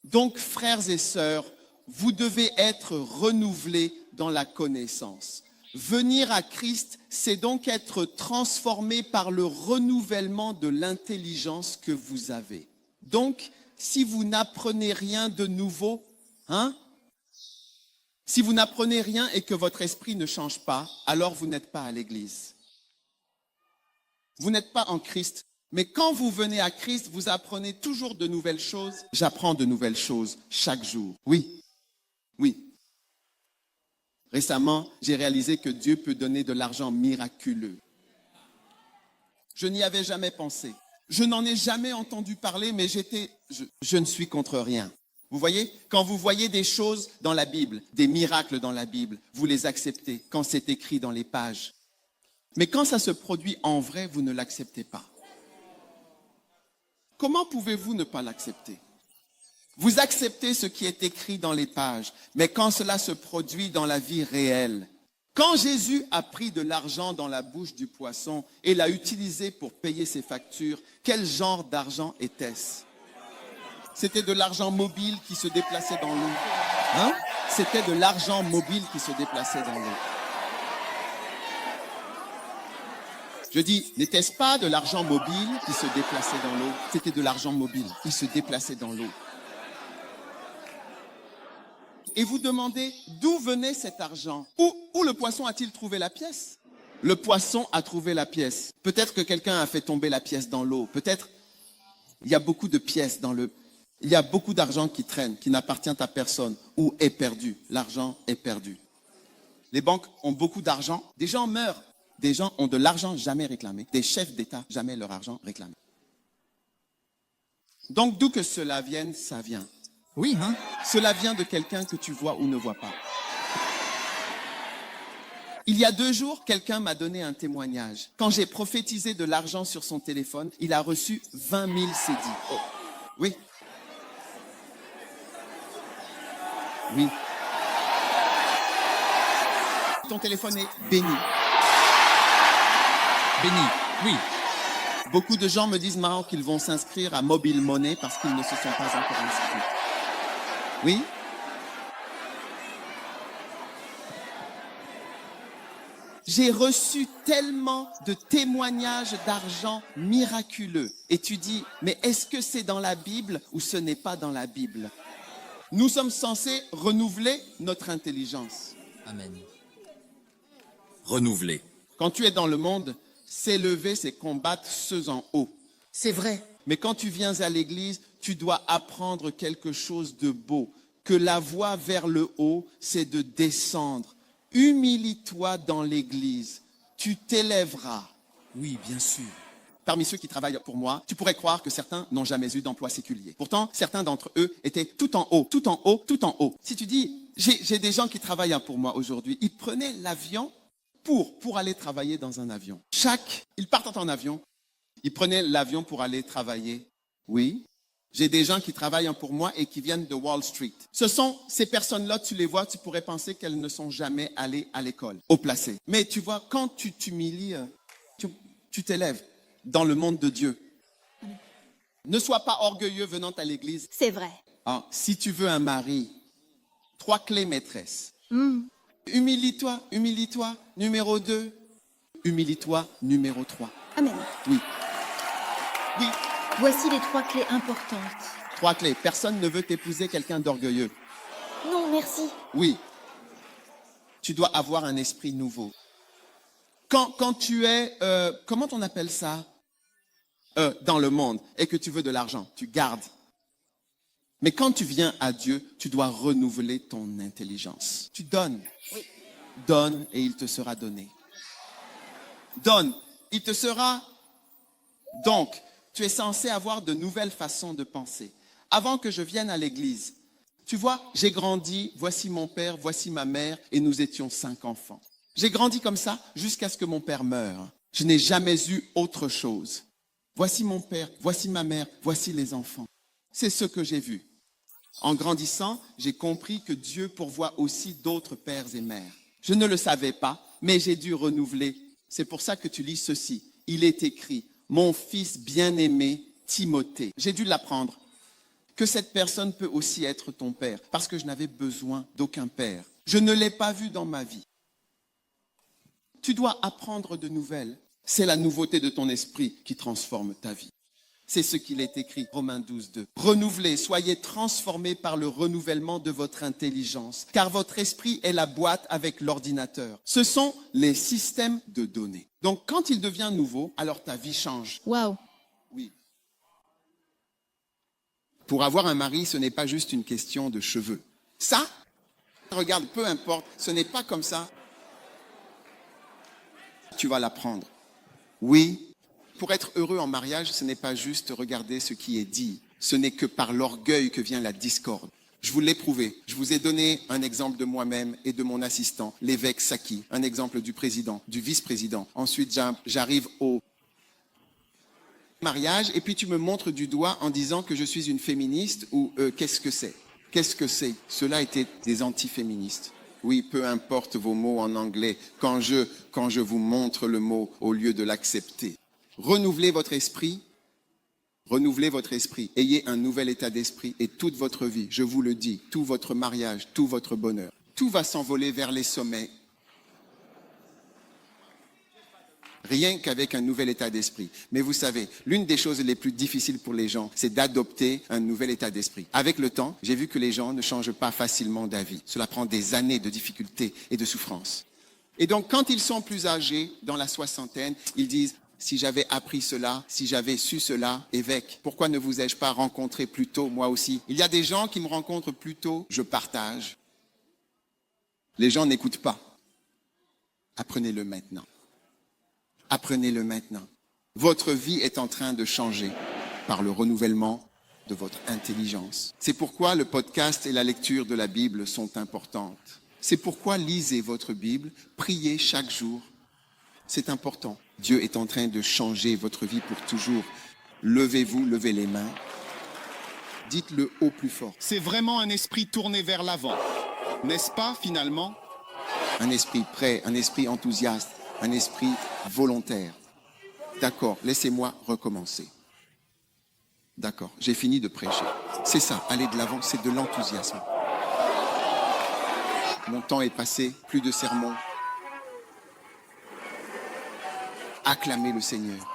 Donc, frères et sœurs, vous devez être renouvelés dans la connaissance. Venir à Christ, c'est donc être transformé par le renouvellement de l'intelligence que vous avez. Donc, si vous n'apprenez rien de nouveau, si vous n'apprenez rien et que votre esprit ne change pas, alors vous n'êtes pas à l'église. Vous n'êtes pas en Christ. Mais quand vous venez à Christ, vous apprenez toujours de nouvelles choses. J'apprends de nouvelles choses chaque jour. Oui, oui. Récemment, j'ai réalisé que Dieu peut donner de l'argent miraculeux. Je n'y avais jamais pensé. Je n'en ai jamais entendu parler, mais je ne suis contre rien. Vous voyez, quand vous voyez des choses dans la Bible, des miracles dans la Bible, vous les acceptez quand c'est écrit dans les pages. Mais quand ça se produit en vrai, vous ne l'acceptez pas. Comment pouvez-vous ne pas l'accepter? Vous acceptez ce qui est écrit dans les pages, mais quand cela se produit dans la vie réelle, quand Jésus a pris de l'argent dans la bouche du poisson et l'a utilisé pour payer ses factures, quel genre d'argent était-ce? C'était de l'argent mobile qui se déplaçait dans l'eau. C'était de l'argent mobile qui se déplaçait dans l'eau. Je dis, n'était-ce pas de l'argent mobile qui se déplaçait dans l'eau? C'était de l'argent mobile qui se déplaçait dans l'eau. Et vous demandez d'où venait cet argent? Où le poisson a-t-il trouvé la pièce? Le poisson a trouvé la pièce. Peut-être que quelqu'un a fait tomber la pièce dans l'eau. Peut-être il y a beaucoup de pièces dans le... Il y a beaucoup d'argent qui traîne, qui n'appartient à personne ou est perdu. L'argent est perdu. Les banques ont beaucoup d'argent. Des gens meurent. Des gens ont de l'argent jamais réclamé. Des chefs d'État jamais leur argent réclamé. Donc d'où que cela vienne, ça vient. Oui, Cela vient de quelqu'un que tu vois ou ne vois pas. Il y a 2 jours, quelqu'un m'a donné un témoignage. Quand j'ai prophétisé de l'argent sur son téléphone, il a reçu 20 000 cédis. Oh. Oui. Oui. Ton téléphone est béni. Béni, oui. Beaucoup de gens me disent maintenant qu'ils vont s'inscrire à Mobile Money parce qu'ils ne se sont pas encore inscrits. Oui? J'ai reçu tellement de témoignages d'argent miraculeux. Et tu dis, mais est-ce que c'est dans la Bible ou ce n'est pas dans la Bible? Nous sommes censés renouveler notre intelligence. Amen. Renouvelé. Quand tu es dans le monde, s'élever, c'est combattre ceux en haut. C'est vrai. Mais quand tu viens à l'église, tu dois apprendre quelque chose de beau. Que la voie vers le haut, c'est de descendre. Humilie-toi dans l'église. Tu t'élèveras. Oui, bien sûr. Parmi ceux qui travaillent pour moi, tu pourrais croire que certains n'ont jamais eu d'emploi séculier. Pourtant, certains d'entre eux étaient tout en haut, tout en haut, tout en haut. Si tu dis, j'ai des gens qui travaillent pour moi aujourd'hui, ils prenaient l'avion pour aller travailler dans un avion. Ils partent en avion, ils prenaient l'avion pour aller travailler. Oui, j'ai des gens qui travaillent pour moi et qui viennent de Wall Street. Ces personnes-là, tu les vois, tu pourrais penser qu'elles ne sont jamais allées à l'école, au placé. Mais tu vois, quand tu t'humilies, tu t'élèves dans le monde de Dieu. Ne sois pas orgueilleux venant à l'église. C'est vrai. Si tu veux un mari, 3 clés maîtresses. Humilie-toi, humilie-toi, numéro 2. Humilie-toi, numéro 3. Amen. Oui. Oui, Voici les 3 clés importantes. 3 clés. Personne ne veut t'épouser quelqu'un d'orgueilleux. Non, merci. Oui. Tu dois avoir un esprit nouveau. Quand tu es, comment on appelle ça? Dans le monde et que tu veux de l'argent, tu gardes. Mais quand tu viens à Dieu, tu dois renouveler ton intelligence. Tu donnes. Oui. Donne et il te sera donné. Donne. Il te sera Donc, tu es censé avoir de nouvelles façons de penser. Avant que je vienne à l'église, tu vois, j'ai grandi, voici mon père, voici ma mère, et nous étions 5 enfants. J'ai grandi comme ça jusqu'à ce que mon père meure. Je n'ai jamais eu autre chose. Voici mon père, voici ma mère, voici les enfants. C'est ce que j'ai vu. En grandissant, j'ai compris que Dieu pourvoit aussi d'autres pères et mères. Je ne le savais pas, mais j'ai dû renouveler. C'est pour ça que tu lis ceci. Il est écrit, mon fils bien-aimé Timothée. J'ai dû l'apprendre. Que cette personne peut aussi être ton père, parce que je n'avais besoin d'aucun père. Je ne l'ai pas vu dans ma vie. Tu dois apprendre de nouvelles. C'est la nouveauté de ton esprit qui transforme ta vie. C'est ce qu'il est écrit, Romains 12, 2. Renouvelez, soyez transformés par le renouvellement de votre intelligence, car votre esprit est la boîte avec l'ordinateur. Ce sont les systèmes de données. Donc, quand il devient nouveau, alors ta vie change. Waouh. Oui. Pour avoir un mari, ce n'est pas juste une question de cheveux. Ça, regarde, peu importe, ce n'est pas comme ça. Tu vas l'apprendre. Oui, pour être heureux en mariage, ce n'est pas juste regarder ce qui est dit. Ce n'est que par l'orgueil que vient la discorde. Je vous l'ai prouvé. Je vous ai donné un exemple de moi-même et de mon assistant, l'évêque Saki, un exemple du président, du vice-président. Ensuite, j'arrive au mariage et puis tu me montres du doigt en disant que je suis une féministe ou qu'est-ce que c'est? Qu'est-ce que c'est? Cela était des antiféministes. Oui, peu importe vos mots en anglais, quand je vous montre le mot au lieu de l'accepter. Renouvelez votre esprit, ayez un nouvel état d'esprit et toute votre vie, je vous le dis, tout votre mariage, tout votre bonheur, tout va s'envoler vers les sommets. Rien qu'avec un nouvel état d'esprit. Mais vous savez, l'une des choses les plus difficiles pour les gens, c'est d'adopter un nouvel état d'esprit. Avec le temps, j'ai vu que les gens ne changent pas facilement d'avis. Cela prend des années de difficultés et de souffrances. Et donc, quand ils sont plus âgés, dans la soixantaine, ils disent, si j'avais appris cela, si j'avais su cela, évêque, pourquoi ne vous ai-je pas rencontré plus tôt, moi aussi? Il y a des gens qui me rencontrent plus tôt, je partage. Les gens n'écoutent pas. Apprenez-le maintenant. Apprenez-le maintenant. Votre vie est en train de changer par le renouvellement de votre intelligence. C'est pourquoi le podcast et la lecture de la Bible sont importantes. C'est pourquoi lisez votre Bible, priez chaque jour. C'est important. Dieu est en train de changer votre vie pour toujours. Levez-vous, levez les mains. Dites-le au plus fort. C'est vraiment un esprit tourné vers l'avant. N'est-ce pas, finalement? Un esprit prêt, un esprit enthousiaste, un esprit volontaire. D'accord, laissez-moi recommencer. D'accord, j'ai fini de prêcher. C'est ça, aller de l'avant, c'est de l'enthousiasme. Mon temps est passé, plus de sermons. Acclamez le Seigneur.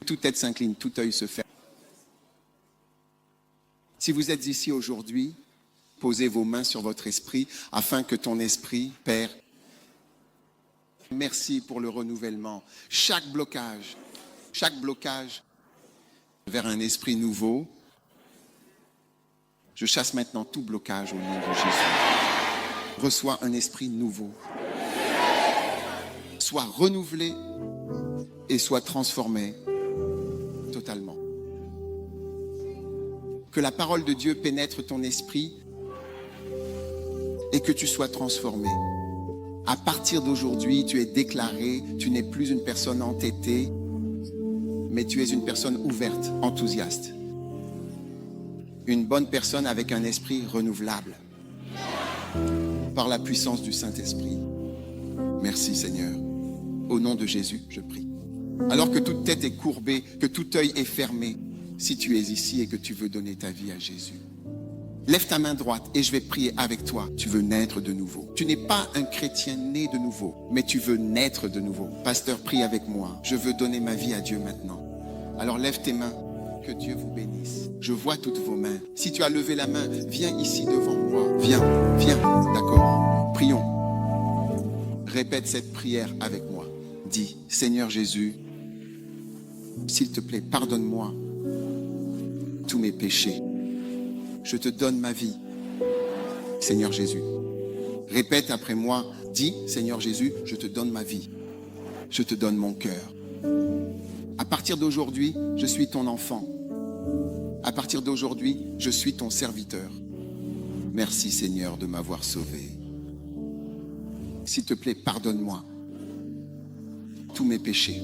Toute tête s'incline, tout œil se ferme. Si vous êtes ici aujourd'hui, posez vos mains sur votre esprit afin que ton esprit, Père, merci pour le renouvellement. Chaque blocage vers un esprit nouveau, je chasse maintenant tout blocage au nom de Jésus. Reçois un esprit nouveau. Sois renouvelé et sois transformé totalement. Que la parole de Dieu pénètre ton esprit et que tu sois transformé. À partir d'aujourd'hui, tu es déclaré, tu n'es plus une personne entêtée, mais tu es une personne ouverte, enthousiaste. Une bonne personne avec un esprit renouvelable. Par la puissance du Saint-Esprit. Merci Seigneur. Au nom de Jésus, je prie. Alors que toute tête est courbée, que tout œil est fermé, si tu es ici et que tu veux donner ta vie à Jésus, lève ta main droite et je vais prier avec toi. Tu veux naître de nouveau. Tu n'es pas un chrétien né de nouveau, mais tu veux naître de nouveau. Pasteur, prie avec moi. Je veux donner ma vie à Dieu maintenant. Alors lève tes mains. Que Dieu vous bénisse. Je vois toutes vos mains. Si tu as levé la main, viens ici devant moi. Viens. D'accord. Prions. Répète cette prière avec moi. Dis, Seigneur Jésus, s'il te plaît, pardonne-moi tous mes péchés. Je te donne ma vie, Seigneur Jésus. Répète après moi, dis, Seigneur Jésus, je te donne ma vie. Je te donne mon cœur. À partir d'aujourd'hui, je suis ton enfant. À partir d'aujourd'hui, je suis ton serviteur. Merci Seigneur de m'avoir sauvé. S'il te plaît, pardonne-moi tous mes péchés.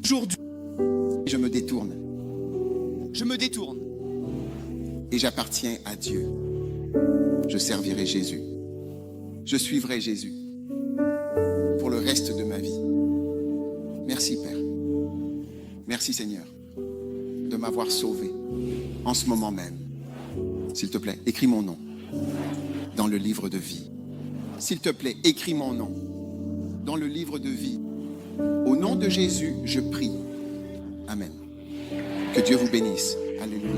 Aujourd'hui, je me détourne. Je me détourne. Et j'appartiens à Dieu. Je servirai Jésus. Je suivrai Jésus pour le reste de ma vie. Merci Père. Merci Seigneur de m'avoir sauvé en ce moment même. S'il te plaît, écris mon nom dans le livre de vie. S'il te plaît, écris mon nom dans le livre de vie. Au nom de Jésus, je prie. Amen. Que Dieu vous bénisse. Alléluia.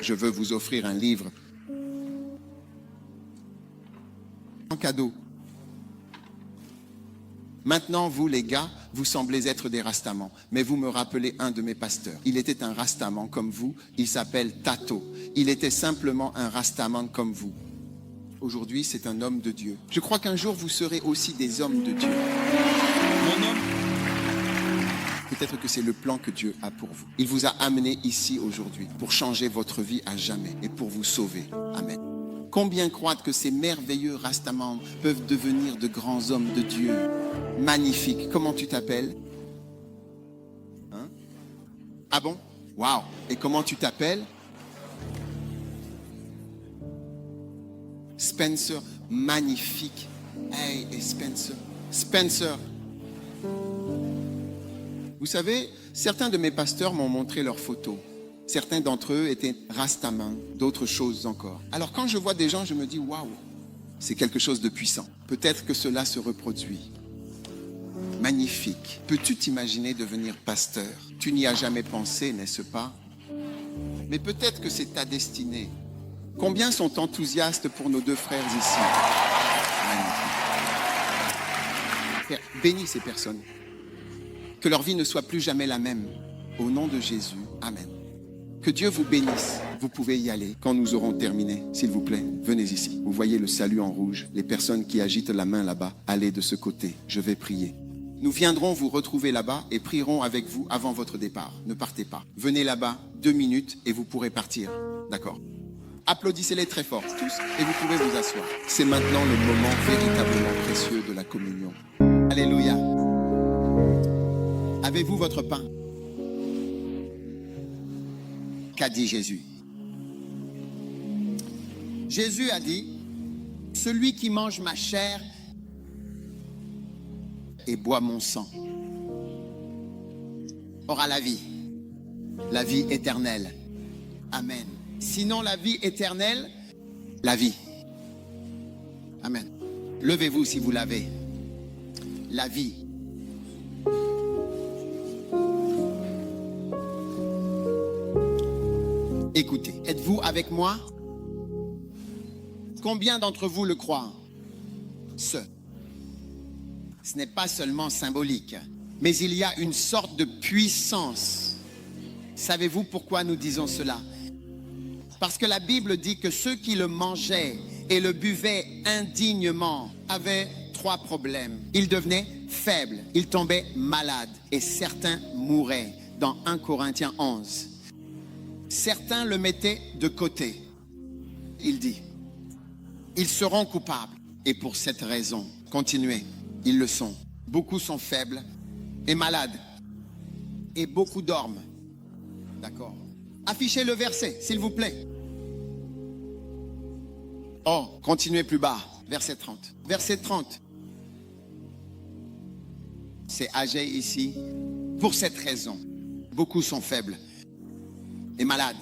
Je veux vous offrir un livre en cadeau. Maintenant, vous les gars, vous semblez être des rastamans, mais vous me rappelez un de mes pasteurs. Il était un rastaman comme vous, il s'appelle Tato. Il était simplement un rastaman comme vous. Aujourd'hui, c'est un homme de Dieu. Je crois qu'un jour, vous serez aussi des hommes de Dieu. Mon homme, peut-être que c'est le plan que Dieu a pour vous. Il vous a amené ici aujourd'hui pour changer votre vie à jamais et pour vous sauver. Amen. Combien croient que ces merveilleux rastamans peuvent devenir de grands hommes de Dieu? Magnifique. Comment tu t'appelles? Hein? Ah bon? Waouh! Et comment tu t'appelles? Spencer. Magnifique. Hey, et Spencer. Spencer. Vous savez, certains de mes pasteurs m'ont montré leurs photos. Certains d'entre eux étaient rastamans, d'autres choses encore. Alors quand je vois des gens, je me dis, waouh, c'est quelque chose de puissant. Peut-être que cela se reproduit. Magnifique. Peux-tu t'imaginer devenir pasteur? Tu n'y as jamais pensé, n'est-ce pas? Mais peut-être que c'est ta destinée. Combien sont enthousiastes pour nos deux frères ici? Magnifique. Père, bénis ces personnes. Que leur vie ne soit plus jamais la même. Au nom de Jésus, amen. Que Dieu vous bénisse. Vous pouvez y aller quand nous aurons terminé. S'il vous plaît, venez ici. Vous voyez le salut en rouge. Les personnes qui agitent la main là-bas, allez de ce côté. Je vais prier. Nous viendrons vous retrouver là-bas et prierons avec vous avant votre départ. Ne partez pas. Venez là-bas, 2 minutes et vous pourrez partir. D'accord? Applaudissez-les très fort, tous, et vous pouvez vous asseoir. C'est maintenant le moment véritablement précieux de la communion. Alléluia. Avez-vous votre pain? Qu'a dit Jésus? Jésus a dit, celui qui mange ma chair et boit mon sang aura la vie éternelle. Amen. Sinon la vie éternelle, la vie. Amen. Levez-vous si vous l'avez. La vie. Écoutez, êtes-vous avec moi? Combien d'entre vous le croient? Ce n'est pas seulement symbolique, mais il y a une sorte de puissance. Savez-vous pourquoi nous disons cela? Parce que la Bible dit que ceux qui le mangeaient et le buvaient indignement avaient 3 problèmes. Ils devenaient faibles, ils tombaient malades et certains mouraient. Dans 1 Corinthiens 11. Certains le mettaient de côté. Il dit, ils seront coupables. Et pour cette raison, continuez, ils le sont. Beaucoup sont faibles et malades. Et beaucoup dorment. D'accord? Affichez le verset, s'il vous plaît. Oh, continuez plus bas. Verset 30. Verset 30. C'est âgé ici. Pour cette raison, beaucoup sont faibles et malades.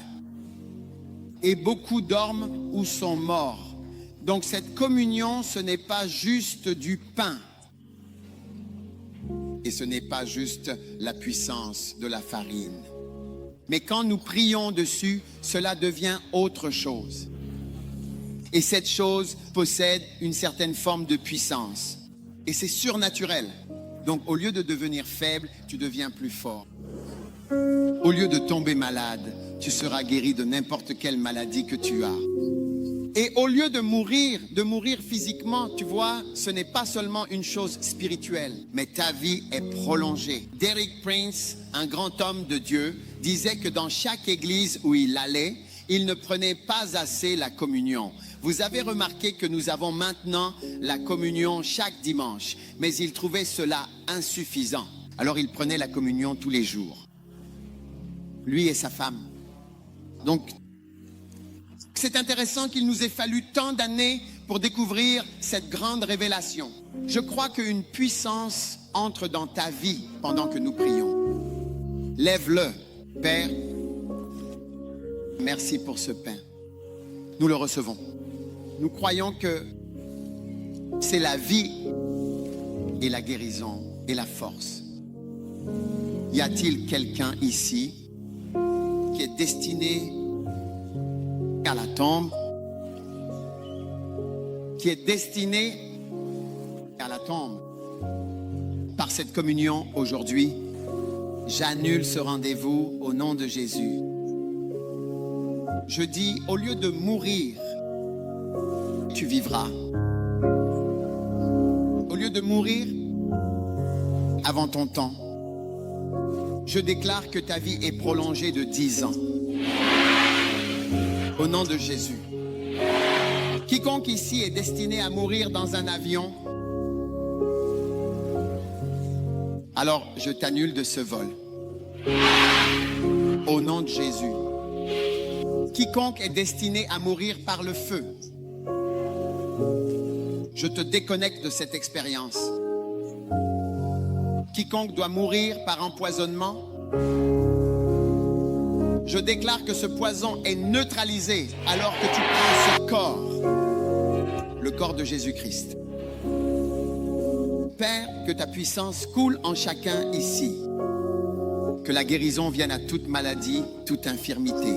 Et beaucoup dorment ou sont morts. Donc cette communion, ce n'est pas juste du pain. Et ce n'est pas juste la puissance de la farine. Mais quand nous prions dessus, cela devient autre chose. Et cette chose possède une certaine forme de puissance. Et c'est surnaturel. Donc, au lieu de devenir faible, tu deviens plus fort. Au lieu de tomber malade, tu seras guéri de n'importe quelle maladie que tu as. Et au lieu de mourir physiquement, tu vois, ce n'est pas seulement une chose spirituelle, mais ta vie est prolongée. Derek Prince, un grand homme de Dieu, disait que dans chaque église où il allait, il ne prenait pas assez la communion. Vous avez remarqué que nous avons maintenant la communion chaque dimanche, mais il trouvait cela insuffisant. Alors il prenait la communion tous les jours. Lui et sa femme. Donc, c'est intéressant qu'il nous ait fallu tant d'années pour découvrir cette grande révélation. Je crois qu'une puissance entre dans ta vie pendant que nous prions. Lève-le, Père. Merci pour ce pain. Nous le recevons. Nous croyons que c'est la vie et la guérison et la force. Y a-t-il quelqu'un ici qui est destiné à la tombe, qui est destiné à la tombe? Par cette communion aujourd'hui, j'annule ce rendez-vous au nom de Jésus. Je dis, au lieu de mourir, tu vivras. Au lieu de mourir avant ton temps, je déclare que ta vie est prolongée de 10 ans. Au nom de Jésus. Quiconque ici est destiné à mourir dans un avion, alors je t'annule de ce vol. Au nom de Jésus. Quiconque est destiné à mourir par le feu, je te déconnecte de cette expérience. Quiconque doit mourir par empoisonnement, je déclare que ce poison est neutralisé alors que tu prends ce corps, le corps de Jésus-Christ. Père, que ta puissance coule en chacun ici. Que la guérison vienne à toute maladie, toute infirmité.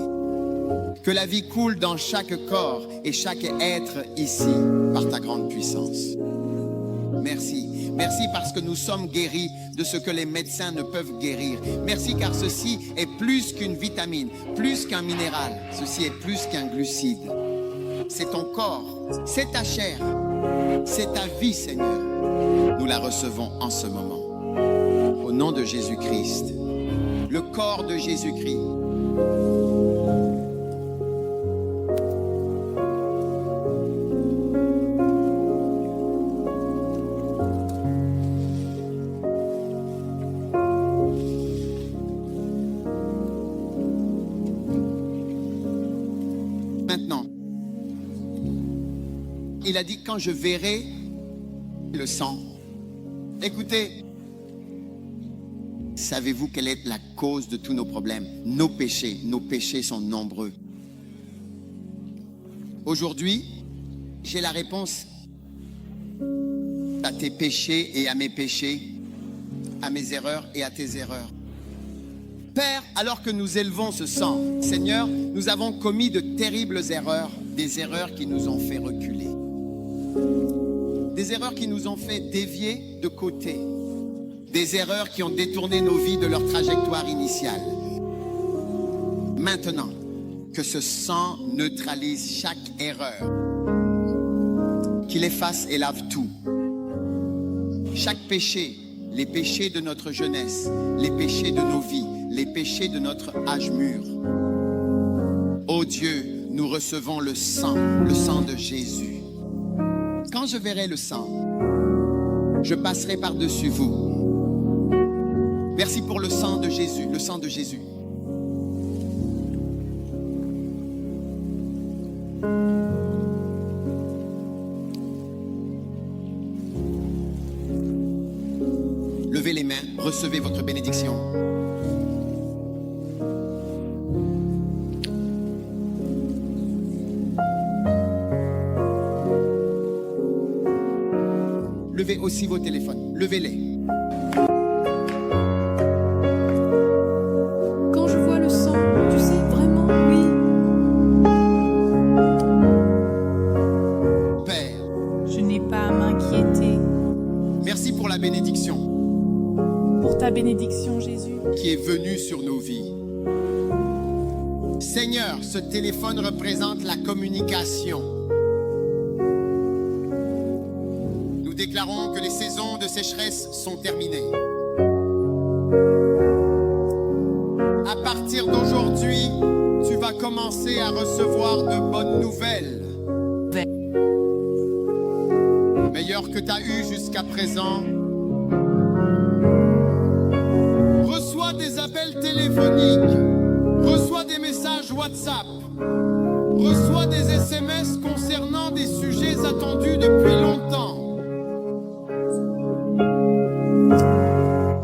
Que la vie coule dans chaque corps et chaque être ici par ta grande puissance. Merci. Merci parce que nous sommes guéris de ce que les médecins ne peuvent guérir. Merci car ceci est plus qu'une vitamine, plus qu'un minéral. Ceci est plus qu'un glucide. C'est ton corps, c'est ta chair, c'est ta vie, Seigneur. Nous la recevons en ce moment. Au nom de Jésus-Christ, le corps de Jésus-Christ. Maintenant, il a dit, quand je verrai le sang. Écoutez, savez-vous quelle est la cause de tous nos problèmes? Nos péchés sont nombreux. Aujourd'hui, j'ai la réponse à tes péchés et à mes péchés, à mes erreurs et à tes erreurs. Père, alors que nous élevons ce sang, Seigneur, nous avons commis de terribles erreurs, des erreurs qui nous ont fait reculer. Des erreurs qui nous ont fait dévier de côté. Des erreurs qui ont détourné nos vies de leur trajectoire initiale. Maintenant, que ce sang neutralise chaque erreur. Qu'il efface et lave tout. Chaque péché, les péchés de notre jeunesse, les péchés de nos vies, les péchés de notre âge mûr. Ô Dieu, nous recevons le sang de Jésus. Quand je verrai le sang, je passerai par-dessus vous. Merci pour le sang de Jésus, le sang de Jésus. Levez les mains, recevez votre bénédiction. Levez aussi vos téléphones, levez-les. Quand je vois le sang, tu sais, vraiment, oui. Père, Je n'ai pas à m'inquiéter. merci pour la bénédiction. sur nos vies. Seigneur, ce téléphone représente la communication. Nous déclarons que les saisons de sécheresse sont terminées. À partir d'aujourd'hui, tu vas commencer à recevoir de bonnes nouvelles. Meilleures que tu as eues jusqu'à présent. Reçois des appels téléphoniques. Reçois des messages WhatsApp. Reçois des SMS concernant des sujets attendus depuis longtemps.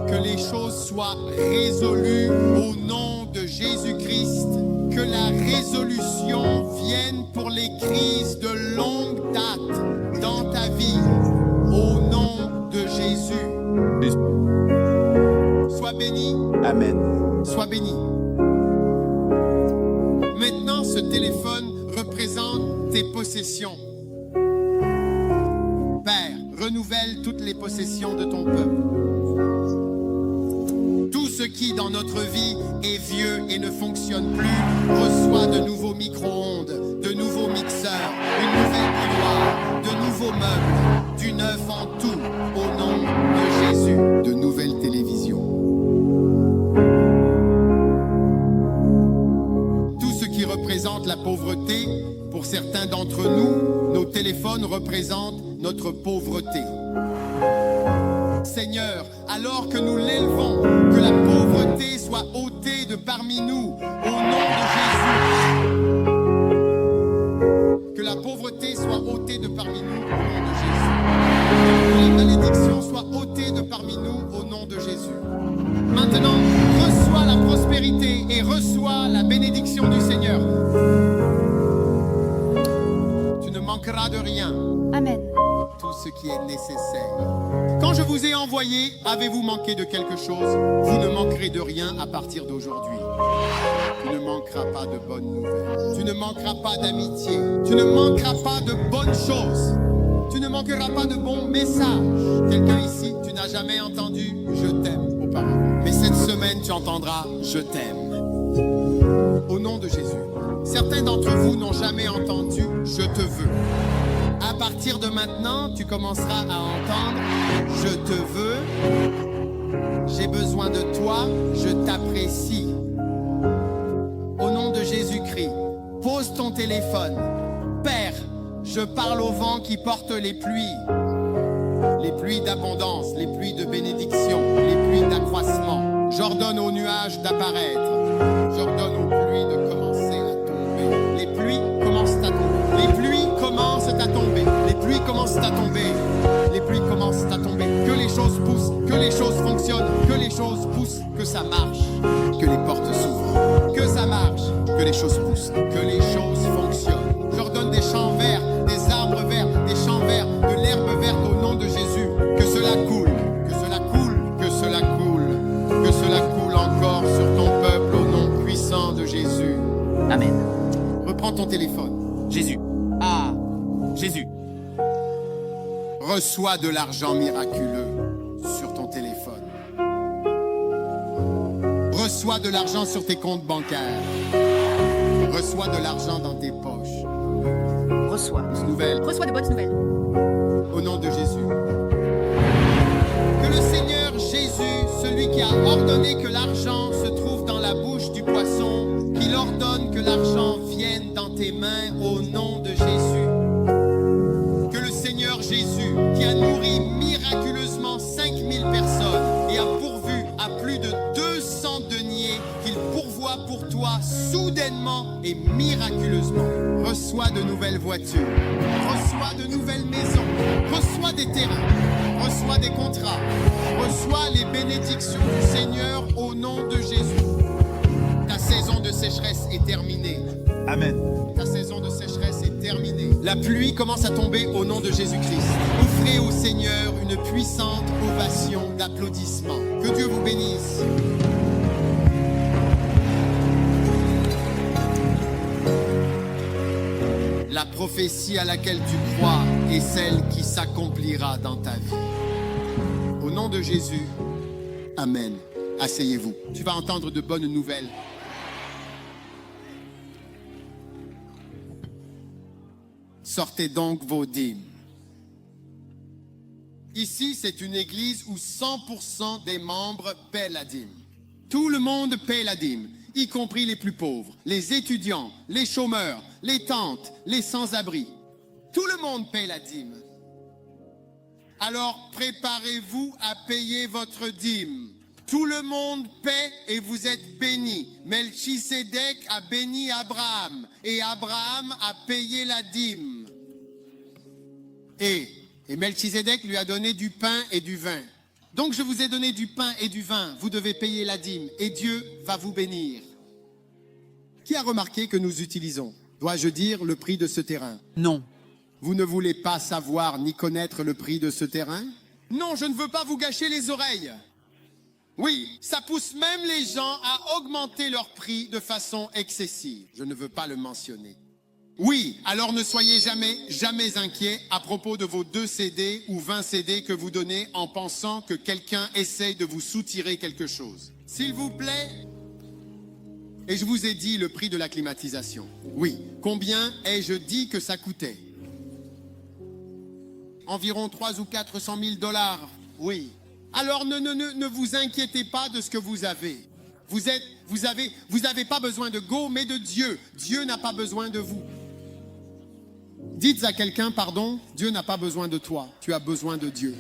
Que les choses soient résolues au nom de Jésus-Christ. Que la résolution vienne pour les crises de longue date dans ta vie. Au nom de Jésus. Sois béni. Amen. Sois béni. Maintenant, ce téléphone représente tes possessions. Père, renouvelle toutes les possessions de ton peuple. Tout ce qui dans notre vie est vieux et ne fonctionne plus reçoit de nouveaux micro-ondes, de nouveaux mixeurs, une nouvelle bouilloire, de nouveaux meubles, du neuf en tout, au nom de Jésus, de nouvelles télévisions. Tout ce qui représente la pauvreté, pour certains d'entre nous, nos téléphones représentent notre pauvreté. Seigneur, alors que nous l'élevons, que la pauvreté soit ôtée de parmi nous, au nom de Jésus. Que la pauvreté soit ôtée de parmi nous, au nom de Jésus. Que la malédiction soit ôtée de parmi nous, au nom de Jésus. Maintenant, reçois la prospérité et reçois la bénédiction du Seigneur. Tu ne manqueras de rien. Amen. Tout ce qui est nécessaire. Quand je vous ai envoyé, avez-vous manqué de quelque chose? Vous ne manquerez de rien à partir d'aujourd'hui. Tu ne manqueras pas de bonnes nouvelles. Tu ne manqueras pas d'amitié. Tu ne manqueras pas de bonnes choses. Tu ne manqueras pas de bons messages. Quelqu'un ici, tu n'as jamais entendu « Je t'aime » auparavant. Mais cette semaine, tu entendras « Je t'aime » au nom de Jésus. Certains d'entre vous n'ont jamais entendu « Je te veux ». À partir de maintenant, tu commenceras à entendre « Je te veux », « J'ai besoin de toi »,« Je t'apprécie ». Au nom de Jésus-Christ, pose ton téléphone. Père, je parle au vent qui porte les pluies d'abondance, les pluies de bénédiction, les pluies d'accroissement. J'ordonne aux nuages d'apparaître. J'ordonne aux pluies de commencer à tomber. Les pluies commencent à tomber. Les pluies commencent à tomber. Les pluies commencent à tomber. Les pluies commencent à tomber. Que les choses poussent, que les choses fonctionnent, que les choses poussent, que ça marche, que les portes s'ouvrent, que ça marche, que les choses poussent, que les choses fonctionnent. J'ordonne des champs verts, des arbres verts, des champs verts, de l'herbe verte au nom de Jésus. Que cela coule, que cela coule, que cela coule, que cela coule encore sur ton peuple au nom puissant de Jésus. Amen. Reprends ton téléphone. Jésus. Ah, Jésus. Reçois de l'argent miraculeux sur ton téléphone. Reçois de l'argent sur tes comptes bancaires. Reçois de l'argent dans tes poches. Reçois. Nouvelle. Reçois de bonnes nouvelles. Au nom de Jésus. Que le Seigneur Jésus, celui qui a ordonné que l'argent se trouve dans la bouche du poisson, qu'il ordonne que l'argent vienne dans tes mains au nom de Jésus. Que le Seigneur Jésus, qui a nourri miraculeusement 5000 personnes et a pourvu à plus de 200 deniers, qu'il pourvoit pour toi soudainement et miraculeusement. Reçois de nouvelles voitures, reçois de nouvelles maisons, reçois des terrains, reçois des contrats, reçois les bénédictions du Seigneur au nom de Jésus. Ta saison de sécheresse est terminée. Amen. Ta saison de sécheresse est terminée. La pluie commence à tomber au nom de Jésus-Christ. Offrez au Seigneur une puissante ovation d'applaudissements. Que Dieu vous bénisse. La prophétie à laquelle tu crois est celle qui s'accomplira dans ta vie. Au nom de Jésus, Amen. Asseyez-vous. Tu vas entendre de bonnes nouvelles. Sortez donc vos dîmes. Ici, c'est une église où 100% des membres paient la dîme. Tout le monde paie la dîme, y compris les plus pauvres, les étudiants, les chômeurs, les tantes, les sans-abri. Tout le monde paie la dîme. Alors, préparez-vous à payer votre dîme. Tout le monde paie et vous êtes bénis. Melchisédek a béni Abraham et Abraham a payé la dîme. Et Melchisédek lui a donné du pain et du vin. Donc je vous ai donné du pain et du vin. Vous devez payer la dîme et Dieu va vous bénir. Qui a remarqué que nous utilisons, dois-je dire, le prix de ce terrain? Non. Vous ne voulez pas savoir ni connaître le prix de ce terrain? Non, je ne veux pas vous gâcher les oreilles. Oui, ça pousse même les gens à augmenter leur prix de façon excessive. Je ne veux pas le mentionner. Oui, alors ne soyez jamais inquiets à propos de vos 2 CD ou 20 CD que vous donnez en pensant que quelqu'un essaye de vous soutirer quelque chose. S'il vous plaît, et je vous ai dit le prix de la climatisation. Oui, combien ai-je dit que ça coûtait? Environ 300 ou 400 000 $. Oui. Alors ne vous inquiétez pas de ce que vous avez. Vous avez pas besoin de go, mais de Dieu. Dieu n'a pas besoin de vous. Dites à quelqu'un, pardon, Dieu n'a pas besoin de toi. Tu as besoin de Dieu.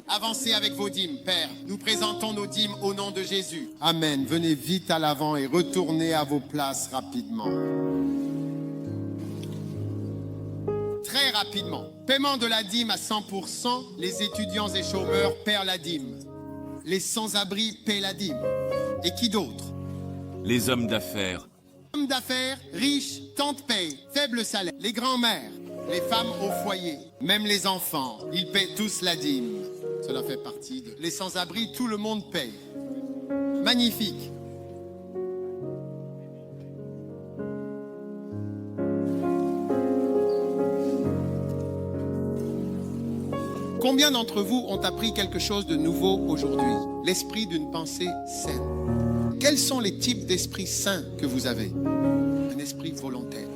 Avancez avec vos dîmes, Père. Nous présentons nos dîmes au nom de Jésus. Amen. Venez vite à l'avant et retournez à vos places rapidement. Très rapidement. Paiement de la dîme à 100%. Les étudiants et chômeurs paient la dîme. Les sans-abri paient la dîme. Et qui d'autre? Les hommes d'affaires. Hommes d'affaires, riches, tantes payent, faible salaire. Les grands-mères, les femmes au foyer, même les enfants, ils paient tous la dîme. Cela fait partie de... Les sans-abri, tout le monde paye. Magnifique. Combien d'entre vous ont appris quelque chose de nouveau aujourd'hui? L'esprit d'une pensée saine. Quels sont les types d'esprits sains que vous avez? Un esprit volontaire.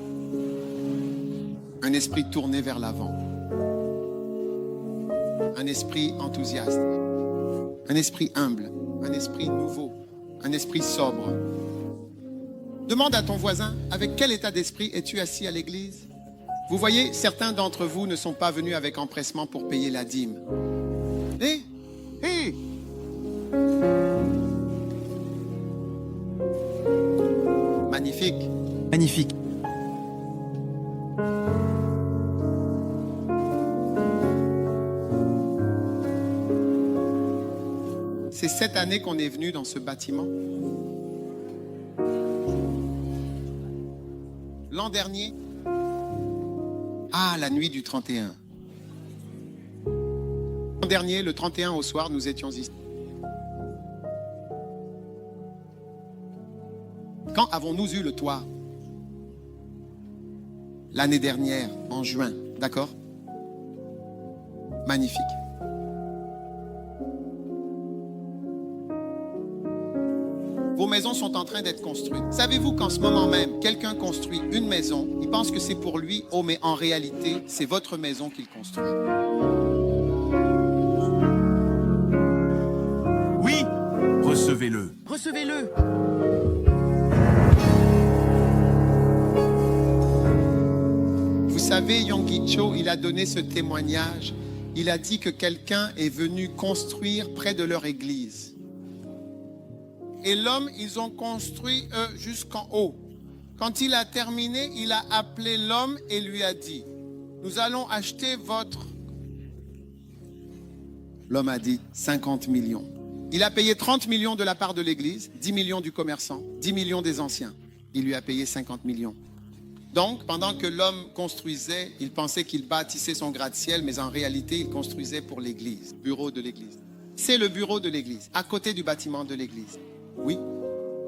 Un esprit tourné vers l'avant. Un esprit enthousiaste. Un esprit humble. Un esprit nouveau. Un esprit sobre. Demande à ton voisin, avec quel état d'esprit es-tu assis à l'église? Vous voyez, certains d'entre vous ne sont pas venus avec empressement pour payer la dîme. Magnifique. Magnifique. C'est cette année qu'on est venu dans ce bâtiment. L'an dernier, la nuit du 31. L'an dernier, le 31 au soir, nous étions ici. Quand avons-nous eu le toit? L'année dernière, en juin, d'accord? Magnifique. Vos maisons sont en train d'être construites. Savez-vous qu'en ce moment même, quelqu'un construit une maison, il pense que c'est pour lui, mais en réalité, c'est votre maison qu'il construit. Oui, recevez-le. Recevez-le. Vous savez, Yonggi Cho, il a donné ce témoignage. Il a dit que quelqu'un est venu construire près de leur église. Et l'homme, ils ont construit jusqu'en haut. Quand il a terminé, il a appelé l'homme et lui a dit, nous allons acheter votre... L'homme a dit 50 millions. Il a payé 30 millions de la part de l'église, 10 millions du commerçant, 10 millions des anciens. Il lui a payé 50 millions. Donc, pendant que l'homme construisait, il pensait qu'il bâtissait son gratte-ciel, mais en réalité, il construisait pour l'église, bureau de l'église. C'est le bureau de l'église, à côté du bâtiment de l'église. Oui.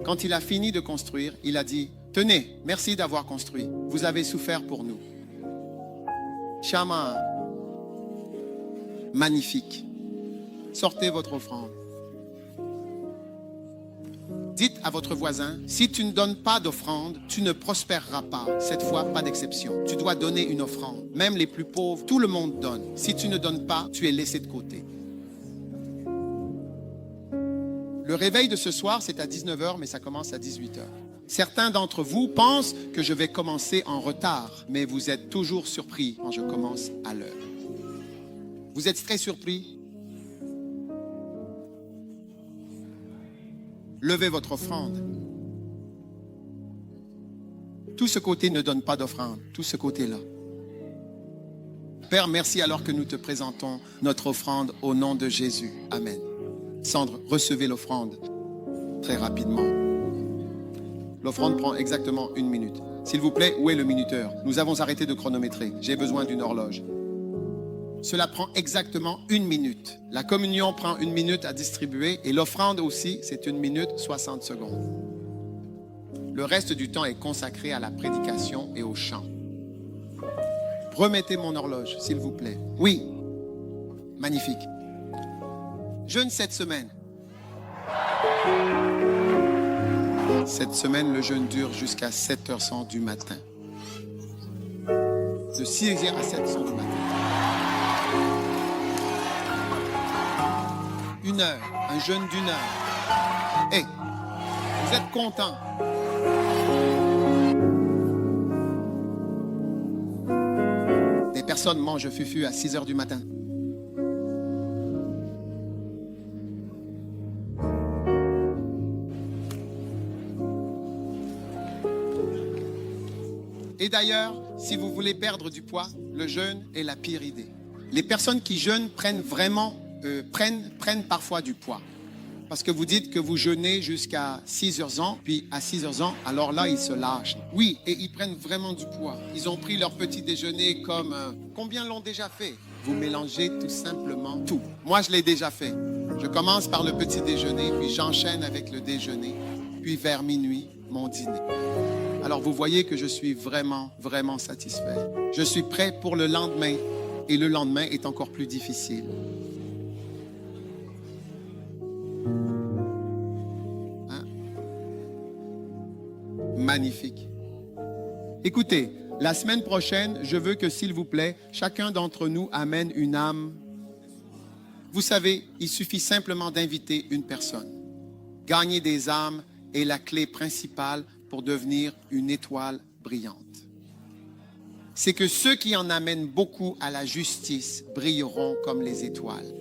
Quand il a fini de construire, il a dit, tenez, merci d'avoir construit. Vous avez souffert pour nous. Shama. Magnifique. Sortez votre offrande. Dites à votre voisin, si tu ne donnes pas d'offrande, tu ne prospéreras pas. Cette fois, pas d'exception. Tu dois donner une offrande. Même les plus pauvres, tout le monde donne. Si tu ne donnes pas, tu es laissé de côté. Le réveil de ce soir, c'est à 19h, mais ça commence à 18h. Certains d'entre vous pensent que je vais commencer en retard, mais vous êtes toujours surpris quand je commence à l'heure. Vous êtes très surpris? Levez votre offrande. Tout ce côté ne donne pas d'offrande. Tout ce côté-là. Père, merci alors que nous te présentons notre offrande au nom de Jésus. Amen. Sandre, recevez l'offrande très rapidement. L'offrande prend exactement 1 minute. S'il vous plaît, où est le minuteur? Nous avons arrêté de chronométrer. J'ai besoin d'une horloge. Cela prend exactement 1 minute. La communion prend 1 minute à distribuer et l'offrande aussi, c'est 1 minute 60 secondes. Le reste du temps est consacré à la prédication et au chant. Remettez mon horloge, s'il vous plaît. Oui, magnifique. Jeûne cette semaine. Cette semaine, le jeûne dure jusqu'à 7h100 du matin. De 6h à 7h100 du matin. 1 heure, un jeûne d'1 heure. Hey, vous êtes contents? Des personnes mangent fufu à 6h du matin. Et d'ailleurs, si vous voulez perdre du poids, le jeûne est la pire idée. Les personnes qui jeûnent prennent parfois du poids. Parce que vous dites que vous jeûnez jusqu'à 6h, puis à 6h, alors là, ils se lâchent. Oui, et ils prennent vraiment du poids. Ils ont pris leur petit déjeuner comme... combien l'ont déjà fait? Vous mélangez tout simplement tout. Moi, je l'ai déjà fait. Je commence par le petit déjeuner, puis j'enchaîne avec le déjeuner, puis vers minuit, mon dîner. Alors, vous voyez que je suis vraiment, vraiment satisfait. Je suis prêt pour le lendemain, et le lendemain est encore plus difficile. Magnifique. Écoutez, la semaine prochaine, je veux que, s'il vous plaît, chacun d'entre nous amène une âme. Vous savez, il suffit simplement d'inviter une personne. Gagner des âmes est la clé principale pour devenir une étoile brillante. C'est que ceux qui en amènent beaucoup à la justice brilleront comme les étoiles.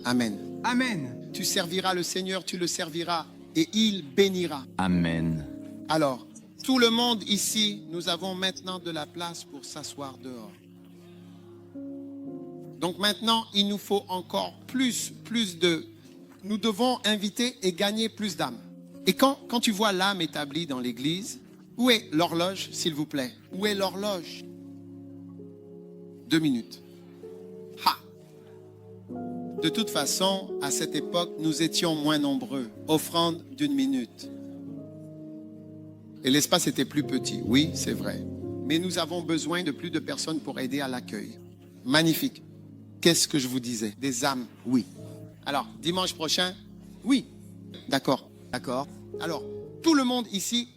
Amen. Amen. Tu serviras le Seigneur, tu le serviras. Et il bénira. Amen. Alors, tout le monde ici, nous avons maintenant de la place pour s'asseoir dehors. Donc maintenant, il nous faut encore plus de... Nous devons inviter et gagner plus d'âmes. Et quand tu vois l'âme établie dans l'église, où est l'horloge, s'il vous plaît? Où est l'horloge? 2 minutes. Ha! De toute façon, à cette époque, nous étions moins nombreux. Offrande d'1 minute. Et l'espace était plus petit. Oui, c'est vrai. Mais nous avons besoin de plus de personnes pour aider à l'accueil. Magnifique. Qu'est-ce que je vous disais? Des âmes, oui. Alors, dimanche prochain, oui. D'accord. D'accord. Alors, tout le monde ici,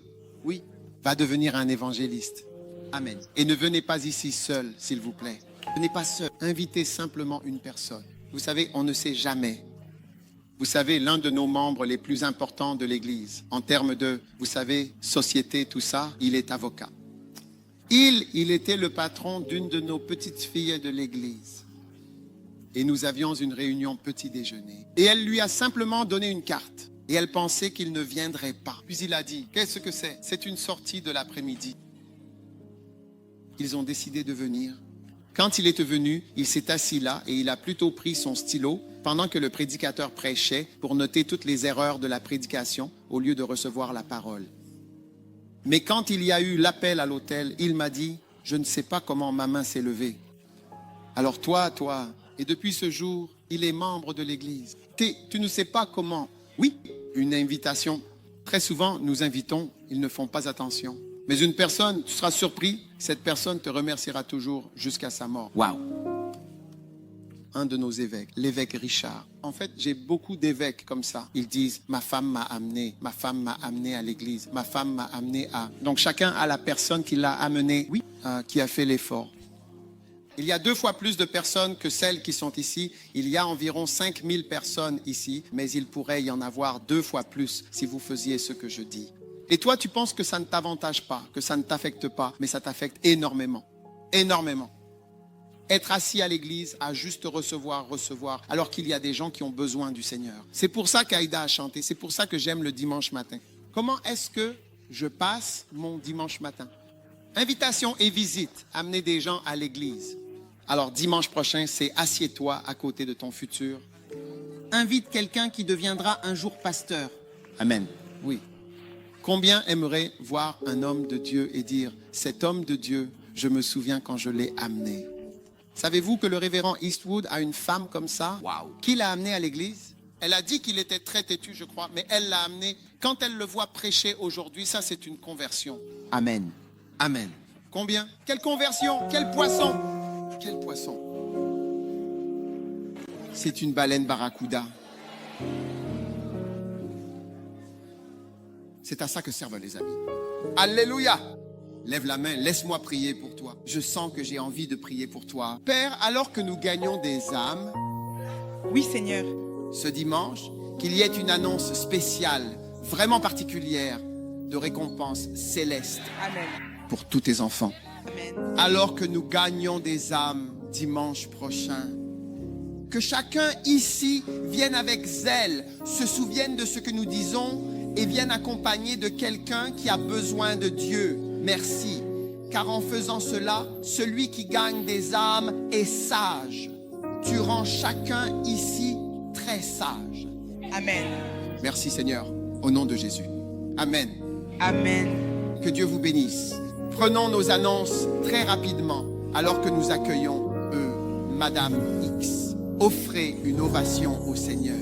oui, va devenir un évangéliste. Amen. Et ne venez pas ici seul, s'il vous plaît. Venez pas seul. Invitez simplement une personne. Vous savez, on ne sait jamais. Vous savez, l'un de nos membres les plus importants de l'Église, en termes de, vous savez, société, tout ça, il est avocat. Il était le patron d'une de nos petites filles de l'Église. Et nous avions une réunion petit déjeuner. Et elle lui a simplement donné une carte. Et elle pensait qu'il ne viendrait pas. Puis il a dit, qu'est-ce que c'est? C'est une sortie de l'après-midi. Ils ont décidé de venir. Quand il est venu, il s'est assis là et il a plutôt pris son stylo pendant que le prédicateur prêchait pour noter toutes les erreurs de la prédication au lieu de recevoir la parole. Mais quand il y a eu l'appel à l'autel, il m'a dit, je ne sais pas comment ma main s'est levée. Alors toi, et depuis ce jour, il est membre de l'Église. Tu ne sais pas comment. Oui, une invitation. Très souvent, nous invitons, ils ne font pas attention. Mais une personne, tu seras surpris, cette personne te remerciera toujours jusqu'à sa mort. Waouh. un de nos évêques, l'évêque Richard. En fait, j'ai beaucoup d'évêques comme ça. Ils disent, ma femme m'a amené à l'église, ma femme m'a amené à... Donc chacun a la personne qui l'a amené, oui, qui a fait l'effort. Il y a 2 fois plus de personnes que celles qui sont ici. Il y a environ 5000 personnes ici, mais il pourrait y en avoir 2 fois plus si vous faisiez ce que je dis. Et toi, tu penses que ça ne t'avantage pas, que ça ne t'affecte pas, mais ça t'affecte énormément. Énormément. Être assis à l'église, à juste recevoir, alors qu'il y a des gens qui ont besoin du Seigneur. C'est pour ça qu'Aïda a chanté, c'est pour ça que j'aime le dimanche matin. Comment est-ce que je passe mon dimanche matin? Invitation et visite, amener des gens à l'église. Alors dimanche prochain, c'est assieds-toi à côté de ton futur. Invite quelqu'un qui deviendra un jour pasteur. Amen. Oui. Combien aimerait voir un homme de Dieu et dire, cet homme de Dieu, je me souviens quand je l'ai amené. Savez-vous que le révérend Eastwood a une femme comme ça? Wow. Qui l'a amené à l'église? Elle a dit qu'il était très têtu, je crois, mais elle l'a amené. Quand elle le voit prêcher aujourd'hui, ça c'est une conversion. Amen. Amen. Combien? Quelle conversion? Quel poisson? Quel poisson? C'est une baleine barracuda. C'est à ça que servent les amis. Alléluia! Lève la main, laisse-moi prier pour toi. Je sens que j'ai envie de prier pour toi. Père, alors que nous gagnons des âmes, oui, Seigneur, ce dimanche, qu'il y ait une annonce spéciale, vraiment particulière, de récompense céleste. Amen. Pour tous tes enfants. Amen. Alors que nous gagnons des âmes dimanche prochain, que chacun ici vienne avec zèle, se souvienne de ce que nous disons et vienne accompagné de quelqu'un qui a besoin de Dieu. Merci, car en faisant cela, celui qui gagne des âmes est sage. Tu rends chacun ici très sage. Amen. Merci Seigneur, au nom de Jésus. Amen. Amen. Que Dieu vous bénisse. Prenons nos annonces très rapidement alors que nous accueillons Madame X. Offrez une ovation au Seigneur.